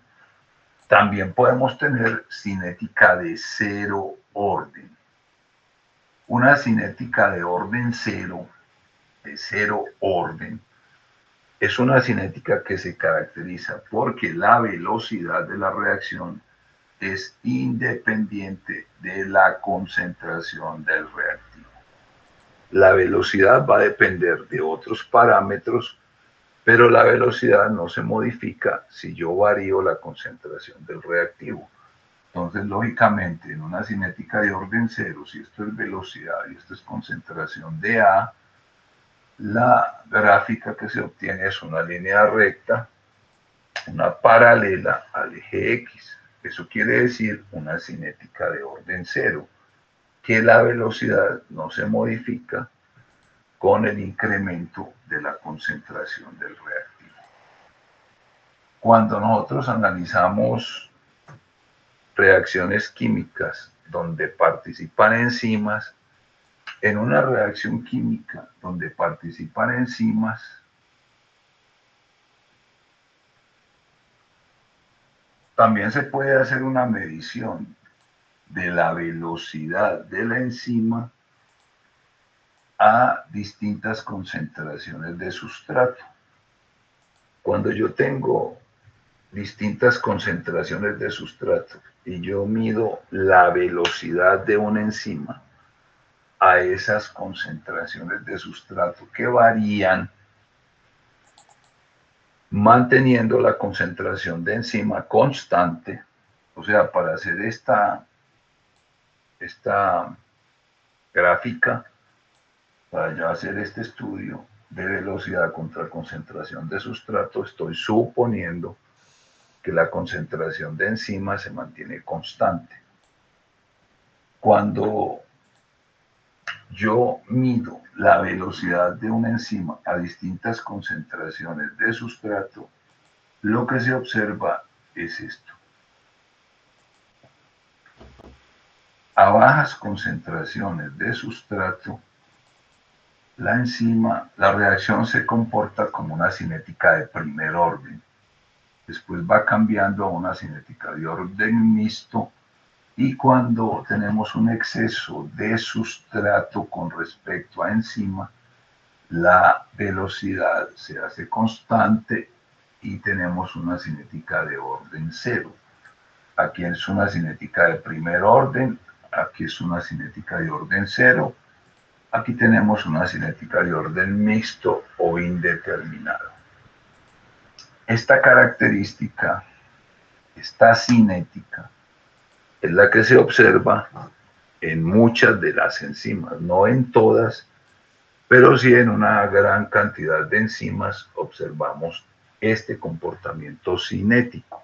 También podemos tener cinética de cero orden. Una cinética de orden cero, de cero orden, es una cinética que se caracteriza porque la velocidad de la reacción es independiente de la concentración del reactivo. La velocidad va a depender de otros parámetros, pero la velocidad no se modifica si yo varío la concentración del reactivo. Entonces, lógicamente, en una cinética de orden cero, si esto es velocidad y esto es concentración de A, la gráfica que se obtiene es una línea recta, una paralela al eje X. Eso quiere decir una cinética de orden cero, que la velocidad no se modifica con el incremento de la concentración del reactivo. Cuando nosotros analizamos reacciones químicas donde participan enzimas, en una reacción química donde participan enzimas, también se puede hacer una medición de la velocidad de la enzima a distintas concentraciones de sustrato. Cuando yo tengo distintas concentraciones de sustrato y yo mido la velocidad de una enzima a esas concentraciones de sustrato que varían manteniendo la concentración de enzima constante, o sea, para hacer esta gráfica, para yo hacer este estudio de velocidad contra concentración de sustrato, estoy suponiendo que la concentración de enzima se mantiene constante. Cuando yo mido la velocidad de una enzima a distintas concentraciones de sustrato, lo que se observa es esto. A bajas concentraciones de sustrato, la enzima, la reacción se comporta como una cinética de primer orden. Después va cambiando a una cinética de orden mixto, y cuando tenemos un exceso de sustrato con respecto a enzima, la velocidad se hace constante y tenemos una cinética de orden cero. Aquí es una cinética de primer orden, aquí es una cinética de orden cero, aquí tenemos una cinética de orden mixto o indeterminado. Esta característica, esta cinética, es la que se observa en muchas de las enzimas, no en todas, pero sí en una gran cantidad de enzimas observamos este comportamiento cinético.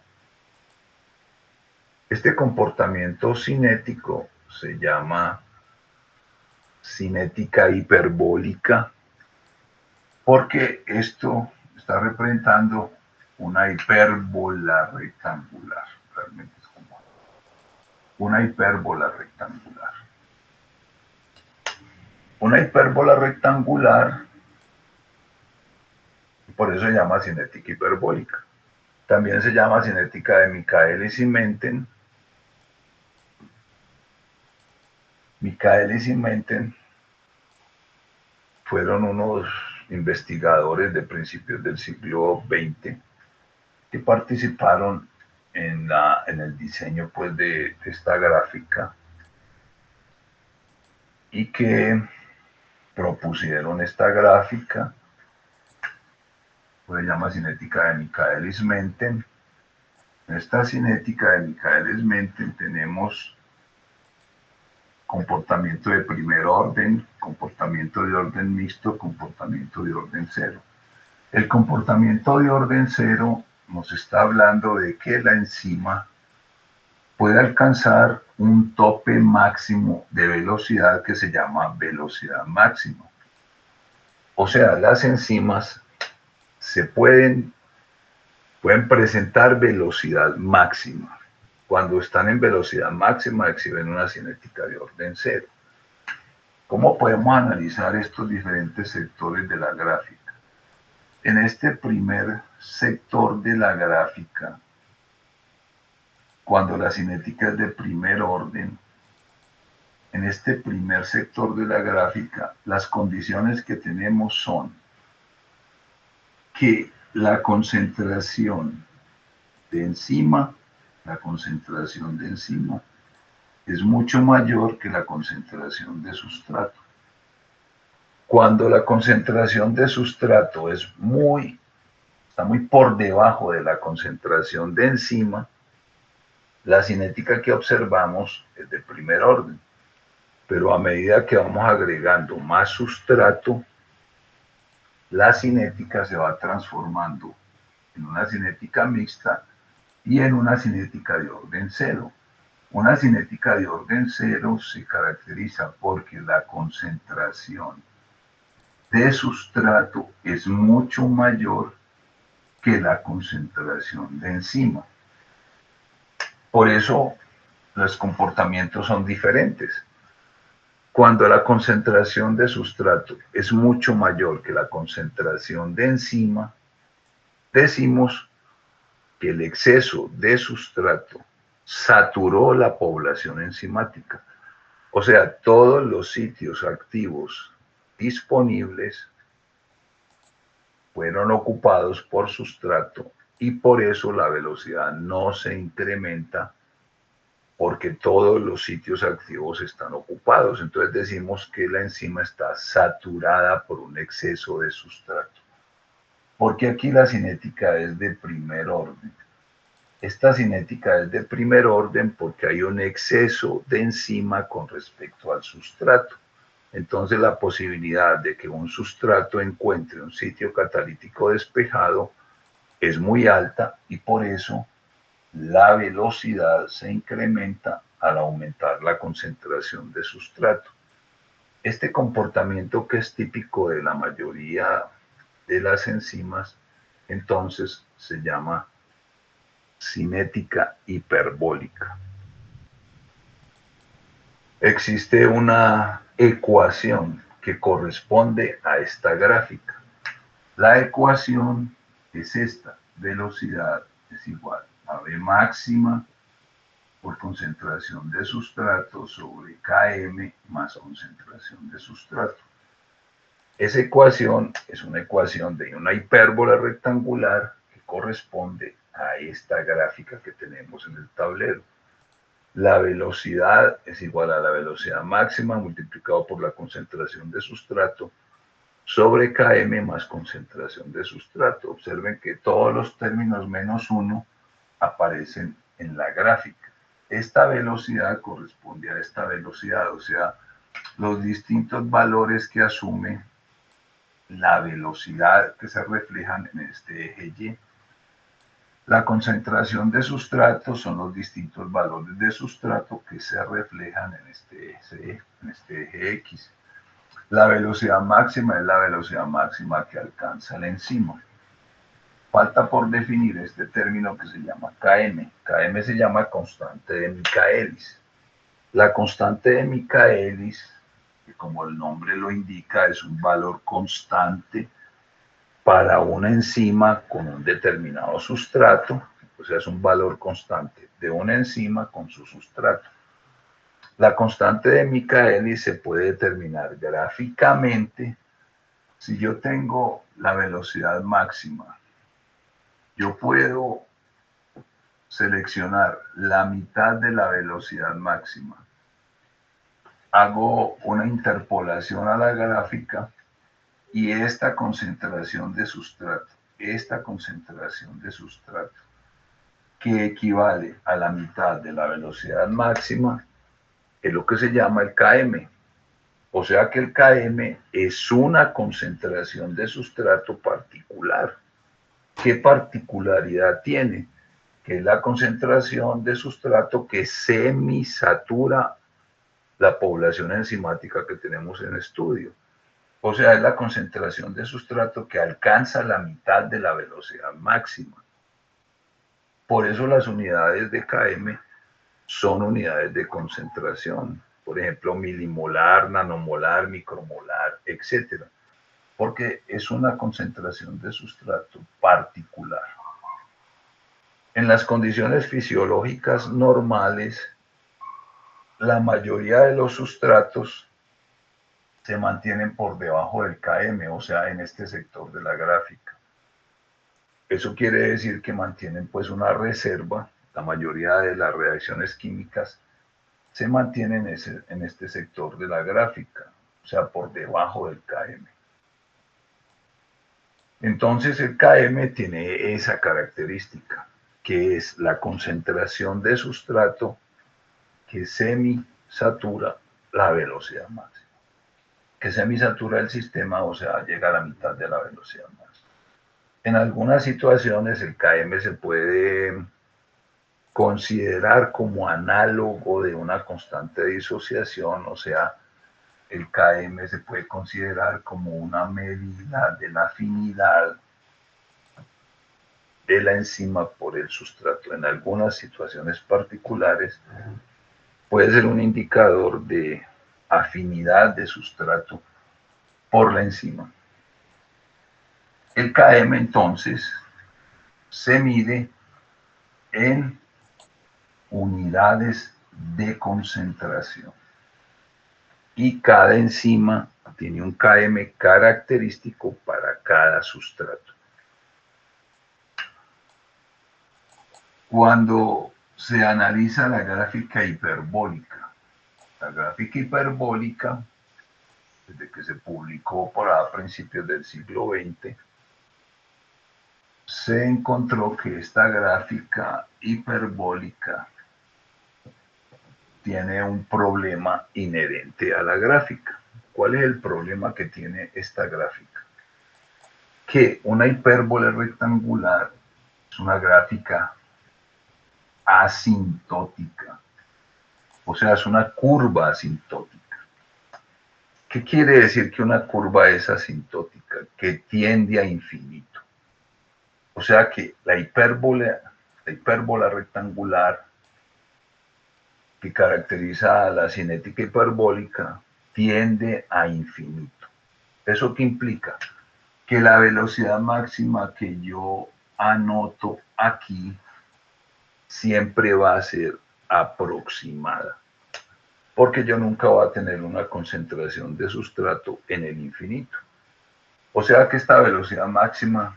Este comportamiento cinético se llama cinética hiperbólica porque esto está representando una hipérbola rectangular. Realmente es como una hipérbola rectangular. Una hipérbola rectangular, por eso se llama cinética hiperbólica. También se llama cinética de Michaelis y Menten. Michaelis y Menten fueron unos investigadores de principios del siglo XX que participaron en el diseño pues, de esta gráfica y que propusieron esta gráfica, pues se llama cinética de Michaelis-Menten. En esta cinética de Michaelis-Menten tenemos comportamiento de primer orden, comportamiento de orden mixto, comportamiento de orden cero. El comportamiento de orden cero nos está hablando de que la enzima puede alcanzar un tope máximo de velocidad que se llama velocidad máxima. O sea, las enzimas se pueden presentar velocidad máxima. Cuando están en velocidad máxima exhiben una cinética de orden cero. ¿Cómo podemos analizar estos diferentes sectores de la gráfica? En este primer sector de la gráfica, cuando la cinética es de primer orden, en este primer sector de la gráfica, las condiciones que tenemos son que la concentración de enzima es mucho mayor que la concentración de sustrato. Cuando la concentración de sustrato está muy por debajo de la concentración de enzima, la cinética que observamos es de primer orden. Pero a medida que vamos agregando más sustrato, la cinética se va transformando en una cinética mixta y en una cinética de orden cero. Una cinética de orden cero se caracteriza porque la concentración de sustrato es mucho mayor que la concentración de enzima. Por eso los comportamientos son diferentes. Cuando la concentración de sustrato es mucho mayor que la concentración de enzima, decimos que el exceso de sustrato saturó la población enzimática. O sea, todos los sitios activos disponibles fueron ocupados por sustrato y por eso la velocidad no se incrementa porque todos los sitios activos están ocupados. Entonces decimos que la enzima está saturada por un exceso de sustrato. Porque aquí la cinética es de primer orden. Esta cinética es de primer orden porque hay un exceso de enzima con respecto al sustrato. Entonces la posibilidad de que un sustrato encuentre un sitio catalítico despejado es muy alta y por eso la velocidad se incrementa al aumentar la concentración de sustrato. Este comportamiento que es típico de la mayoría de las enzimas, entonces se llama cinética hiperbólica. Existe una ecuación que corresponde a esta gráfica. La ecuación es esta: velocidad es igual a V máxima por concentración de sustrato sobre Km más concentración de sustrato. Esa ecuación es una ecuación de una hipérbola rectangular que corresponde a esta gráfica que tenemos en el tablero. La velocidad es igual a la velocidad máxima multiplicado por la concentración de sustrato sobre Km más concentración de sustrato. Observen que todos los términos menos 1 aparecen en la gráfica. Esta velocidad corresponde a esta velocidad, o sea, los distintos valores que asume la velocidad que se reflejan en este eje Y La concentración de sustrato son los distintos valores de sustrato que se reflejan en este eje X. La velocidad máxima es la velocidad máxima que alcanza la enzima. Falta por definir este término que se llama Km. Km se llama constante de Michaelis. La constante de Michaelis, que como el nombre lo indica, es un valor constante para una enzima con un determinado sustrato, o sea, es un valor constante de una enzima con su sustrato. La constante de Michaelis se puede determinar gráficamente si yo tengo la velocidad máxima. Yo puedo seleccionar la mitad de la velocidad máxima. Hago una interpolación a la gráfica y esta concentración de sustrato, que equivale a la mitad de la velocidad máxima, es lo que se llama el Km. O sea que el Km es una concentración de sustrato particular. ¿Qué particularidad tiene? Que es la concentración de sustrato que semisatura la población enzimática que tenemos en estudio. O sea, es la concentración de sustrato que alcanza la mitad de la velocidad máxima. Por eso las unidades de Km son unidades de concentración. Por ejemplo, milimolar, nanomolar, micromolar, etc. Porque es una concentración de sustrato particular. En las condiciones fisiológicas normales, la mayoría de los sustratos se mantienen por debajo del Km, o sea, en este sector de la gráfica. Eso quiere decir que mantienen pues una reserva. La mayoría de las reacciones químicas se mantienen en este sector de la gráfica, o sea, por debajo del Km. Entonces el Km tiene esa característica, que es la concentración de sustrato que semisatura la velocidad máxima. Que semisatura el sistema, o sea, llega a la mitad de la velocidad máxima. En algunas situaciones el Km se puede considerar como análogo de una constante de disociación, o sea, el Km se puede considerar como una medida de la afinidad de la enzima por el sustrato. En algunas situaciones particulares puede ser un indicador de afinidad de sustrato por la enzima. El Km entonces se mide en unidades de concentración y cada enzima tiene un Km característico para cada sustrato. Cuando se analiza la gráfica hiperbólica, desde que se publicó por a principios del siglo XX, se encontró que esta gráfica hiperbólica tiene un problema inherente a la gráfica. ¿Cuál es el problema que tiene esta gráfica? Que una hipérbole rectangular es una gráfica asintótica, o sea, es una curva asintótica. ¿Qué quiere decir que una curva es asintótica? Que tiende a infinito. O sea que la hipérbola rectangular que caracteriza a la cinética hiperbólica tiende a infinito. ¿Eso qué implica? Que la velocidad máxima que yo anoto aquí siempre va a ser aproximada, porque yo nunca voy a tener una concentración de sustrato en el infinito. O sea que esta velocidad máxima,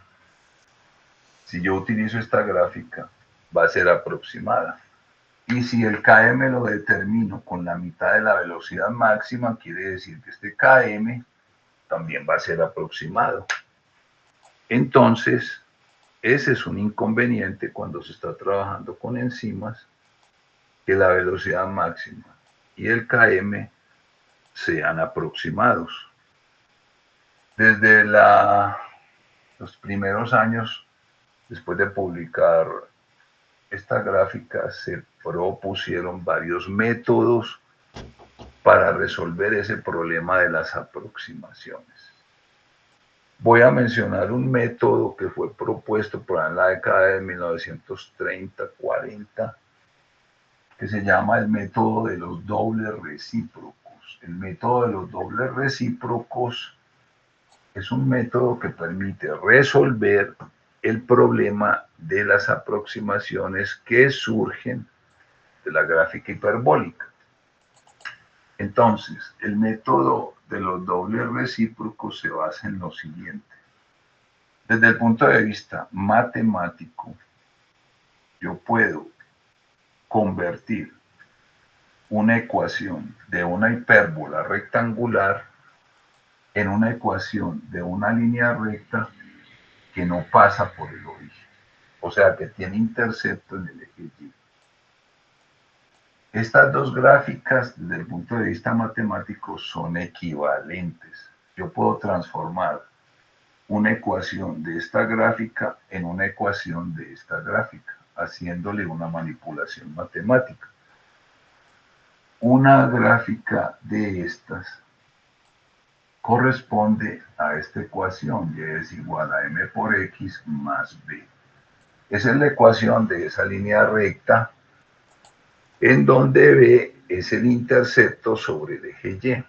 si yo utilizo esta gráfica, va a ser aproximada. Y si el Km lo determino con la mitad de la velocidad máxima, quiere decir que este Km también va a ser aproximado. Entonces, ese es un inconveniente cuando se está trabajando con enzimas, que la velocidad máxima y el Km sean aproximados. Desde los primeros años después de publicar esta gráfica, se propusieron varios métodos para resolver ese problema de las aproximaciones. Voy a mencionar un método que fue propuesto por ahí en la década de 1930-40, que se llama el método de los dobles recíprocos. El método de los dobles recíprocos es un método que permite resolver el problema de las aproximaciones que surgen de la gráfica hiperbólica. Entonces, el método de los dobles recíprocos se basa en lo siguiente. Desde el punto de vista matemático, yo puedo convertir una ecuación de una hipérbola rectangular en una ecuación de una línea recta que no pasa por el origen, o sea, que tiene intercepto en el eje Y. Estas dos gráficas, desde el punto de vista matemático, son equivalentes. Yo puedo transformar una ecuación de esta gráfica en una ecuación de esta gráfica, haciéndole una manipulación matemática. Una gráfica de estas corresponde a esta ecuación, y es igual a m por x más b. Esa es la ecuación de esa línea recta, en donde b es el intercepto sobre el eje y.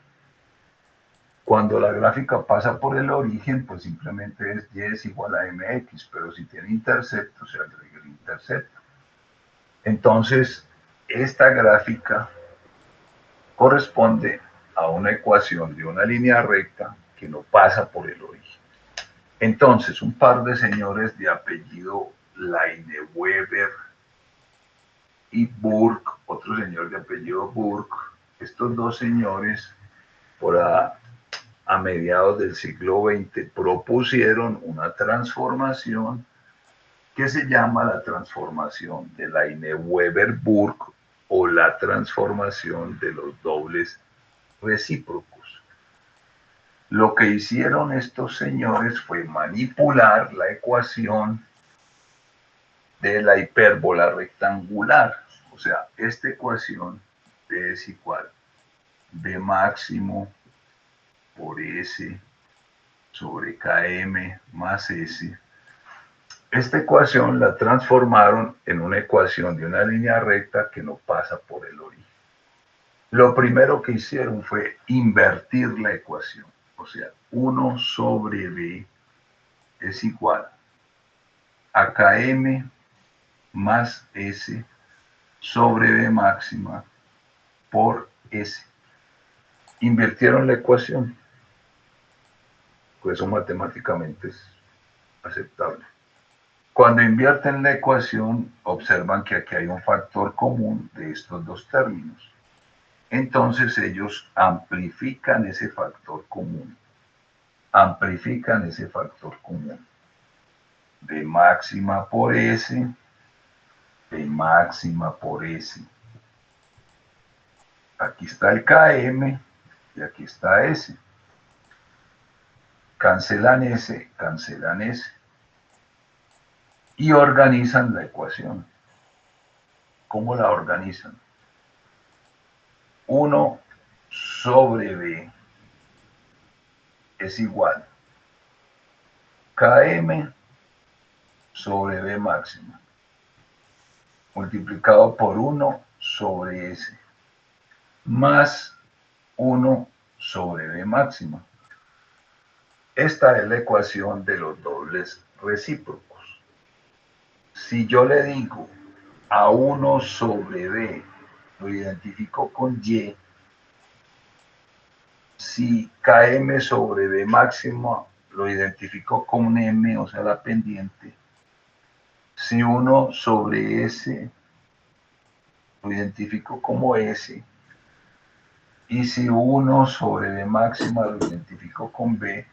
Cuando la gráfica pasa por el origen, pues simplemente es y es igual a mx, pero si tiene intercepto, se agrega el intercepto. Entonces, esta gráfica corresponde a una ecuación de una línea recta que no pasa por el origen. Entonces, un par de señores de apellido Leineweber y Burke, otro señor de apellido Burke, estos dos señores, a mediados del siglo XX, propusieron una transformación que se llama la transformación de Leineweber-Burke o la transformación de los dobles recíprocos. Lo que hicieron estos señores fue manipular la ecuación de la hipérbola rectangular. O sea, esta ecuación B es igual B máximo por S sobre Km más S. Esta ecuación la transformaron en una ecuación de una línea recta que no pasa por el origen. Lo primero que hicieron fue invertir la ecuación. O sea, 1 sobre B es igual a Km más S sobre B máxima por S. Invirtieron la ecuación. Pues eso matemáticamente es aceptable. Cuando invierten la ecuación, observan que aquí hay un factor común de estos dos términos. Entonces ellos amplifican ese factor común. Amplifican ese factor común. B máxima por S, B máxima por S. Aquí está el Km y aquí está S. Cancelan S, cancelan S. Y organizan la ecuación. ¿Cómo la organizan? 1 sobre B es igual Km sobre B máxima multiplicado por 1 sobre S más 1 sobre B máxima. Esta es la ecuación de los dobles recíprocos. Si yo le digo a 1 sobre B, lo identifico con Y, si Km sobre B máximo lo identifico con M, o sea, la pendiente. Si 1 sobre S lo identifico como S. Y si 1 sobre B máxima lo identifico con B,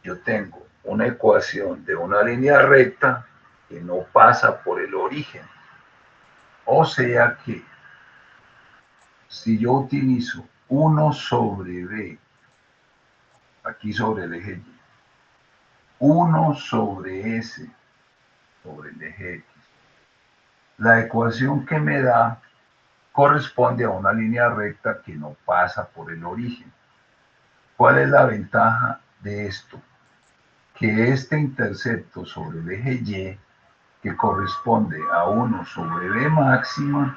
yo tengo una ecuación de una línea recta que no pasa por el origen. O sea que si yo utilizo 1 sobre B, aquí sobre el eje Y, 1 sobre S sobre el eje X. La ecuación que me da corresponde a una línea recta que no pasa por el origen. ¿Cuál es la ventaja de esto? Que este intercepto sobre el eje Y, que corresponde a 1 sobre B máxima,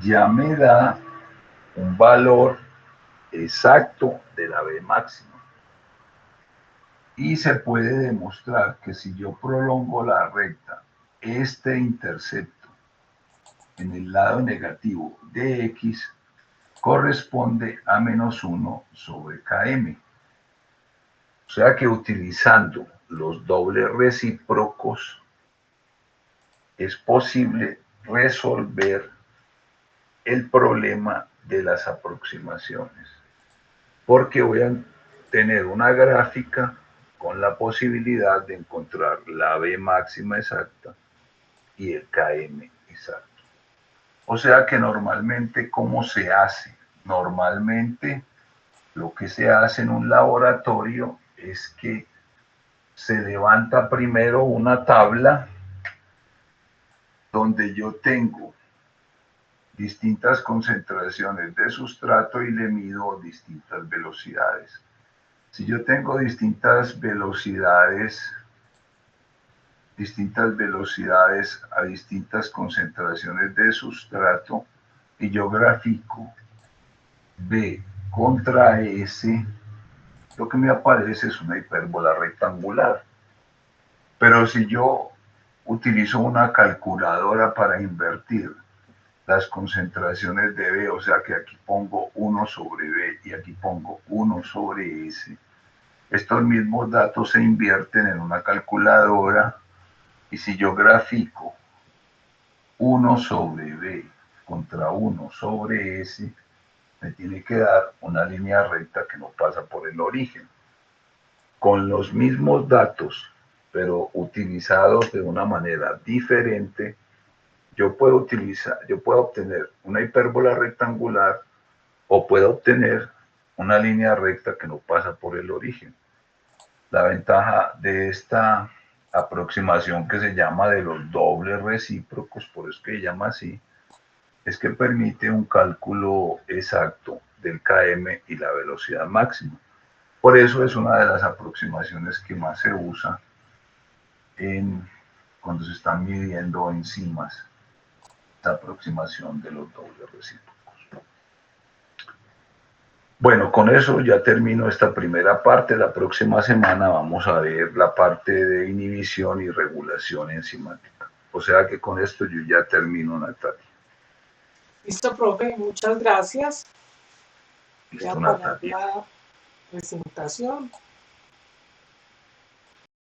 ya me da un valor exacto de la B máxima. Y se puede demostrar que si yo prolongo la recta, este intercepto en el lado negativo de X corresponde a menos 1 sobre Km. O sea que utilizando los dobles recíprocos es posible resolver el problema de las aproximaciones, porque voy a tener una gráfica con la posibilidad de encontrar la B máxima exacta y el Km exacto. O sea que normalmente, ¿cómo se hace? Normalmente lo que se hace en un laboratorio es que se levanta primero una tabla donde yo tengo distintas concentraciones de sustrato y le mido distintas velocidades. Si yo tengo distintas velocidades a distintas concentraciones de sustrato y yo grafico B contra S, lo que me aparece es una hipérbola rectangular. Pero si yo utilizo una calculadora para invertir las concentraciones de B, o sea que aquí pongo 1 sobre B y aquí pongo 1 sobre S, estos mismos datos se invierten en una calculadora y si yo grafico 1 sobre B contra 1 sobre S, me tiene que dar una línea recta que no pasa por el origen. Con los mismos datos, pero utilizados de una manera diferente, yo puedo obtener una hipérbola rectangular o puedo obtener una línea recta que no pasa por el origen. La ventaja de esta aproximación que se llama de los dobles recíprocos, por eso que se llama así, es que permite un cálculo exacto del Km y la velocidad máxima. Por eso es una de las aproximaciones que más se usa cuando se están midiendo enzimas, esta aproximación de los dobles recíprocos. Bueno, con eso ya termino esta primera parte. La próxima semana vamos a ver la parte de inhibición y regulación enzimática. O sea que con esto yo ya termino, Natalia. Listo, profe, muchas gracias. Voy a Listo, parar Natalia. la presentación.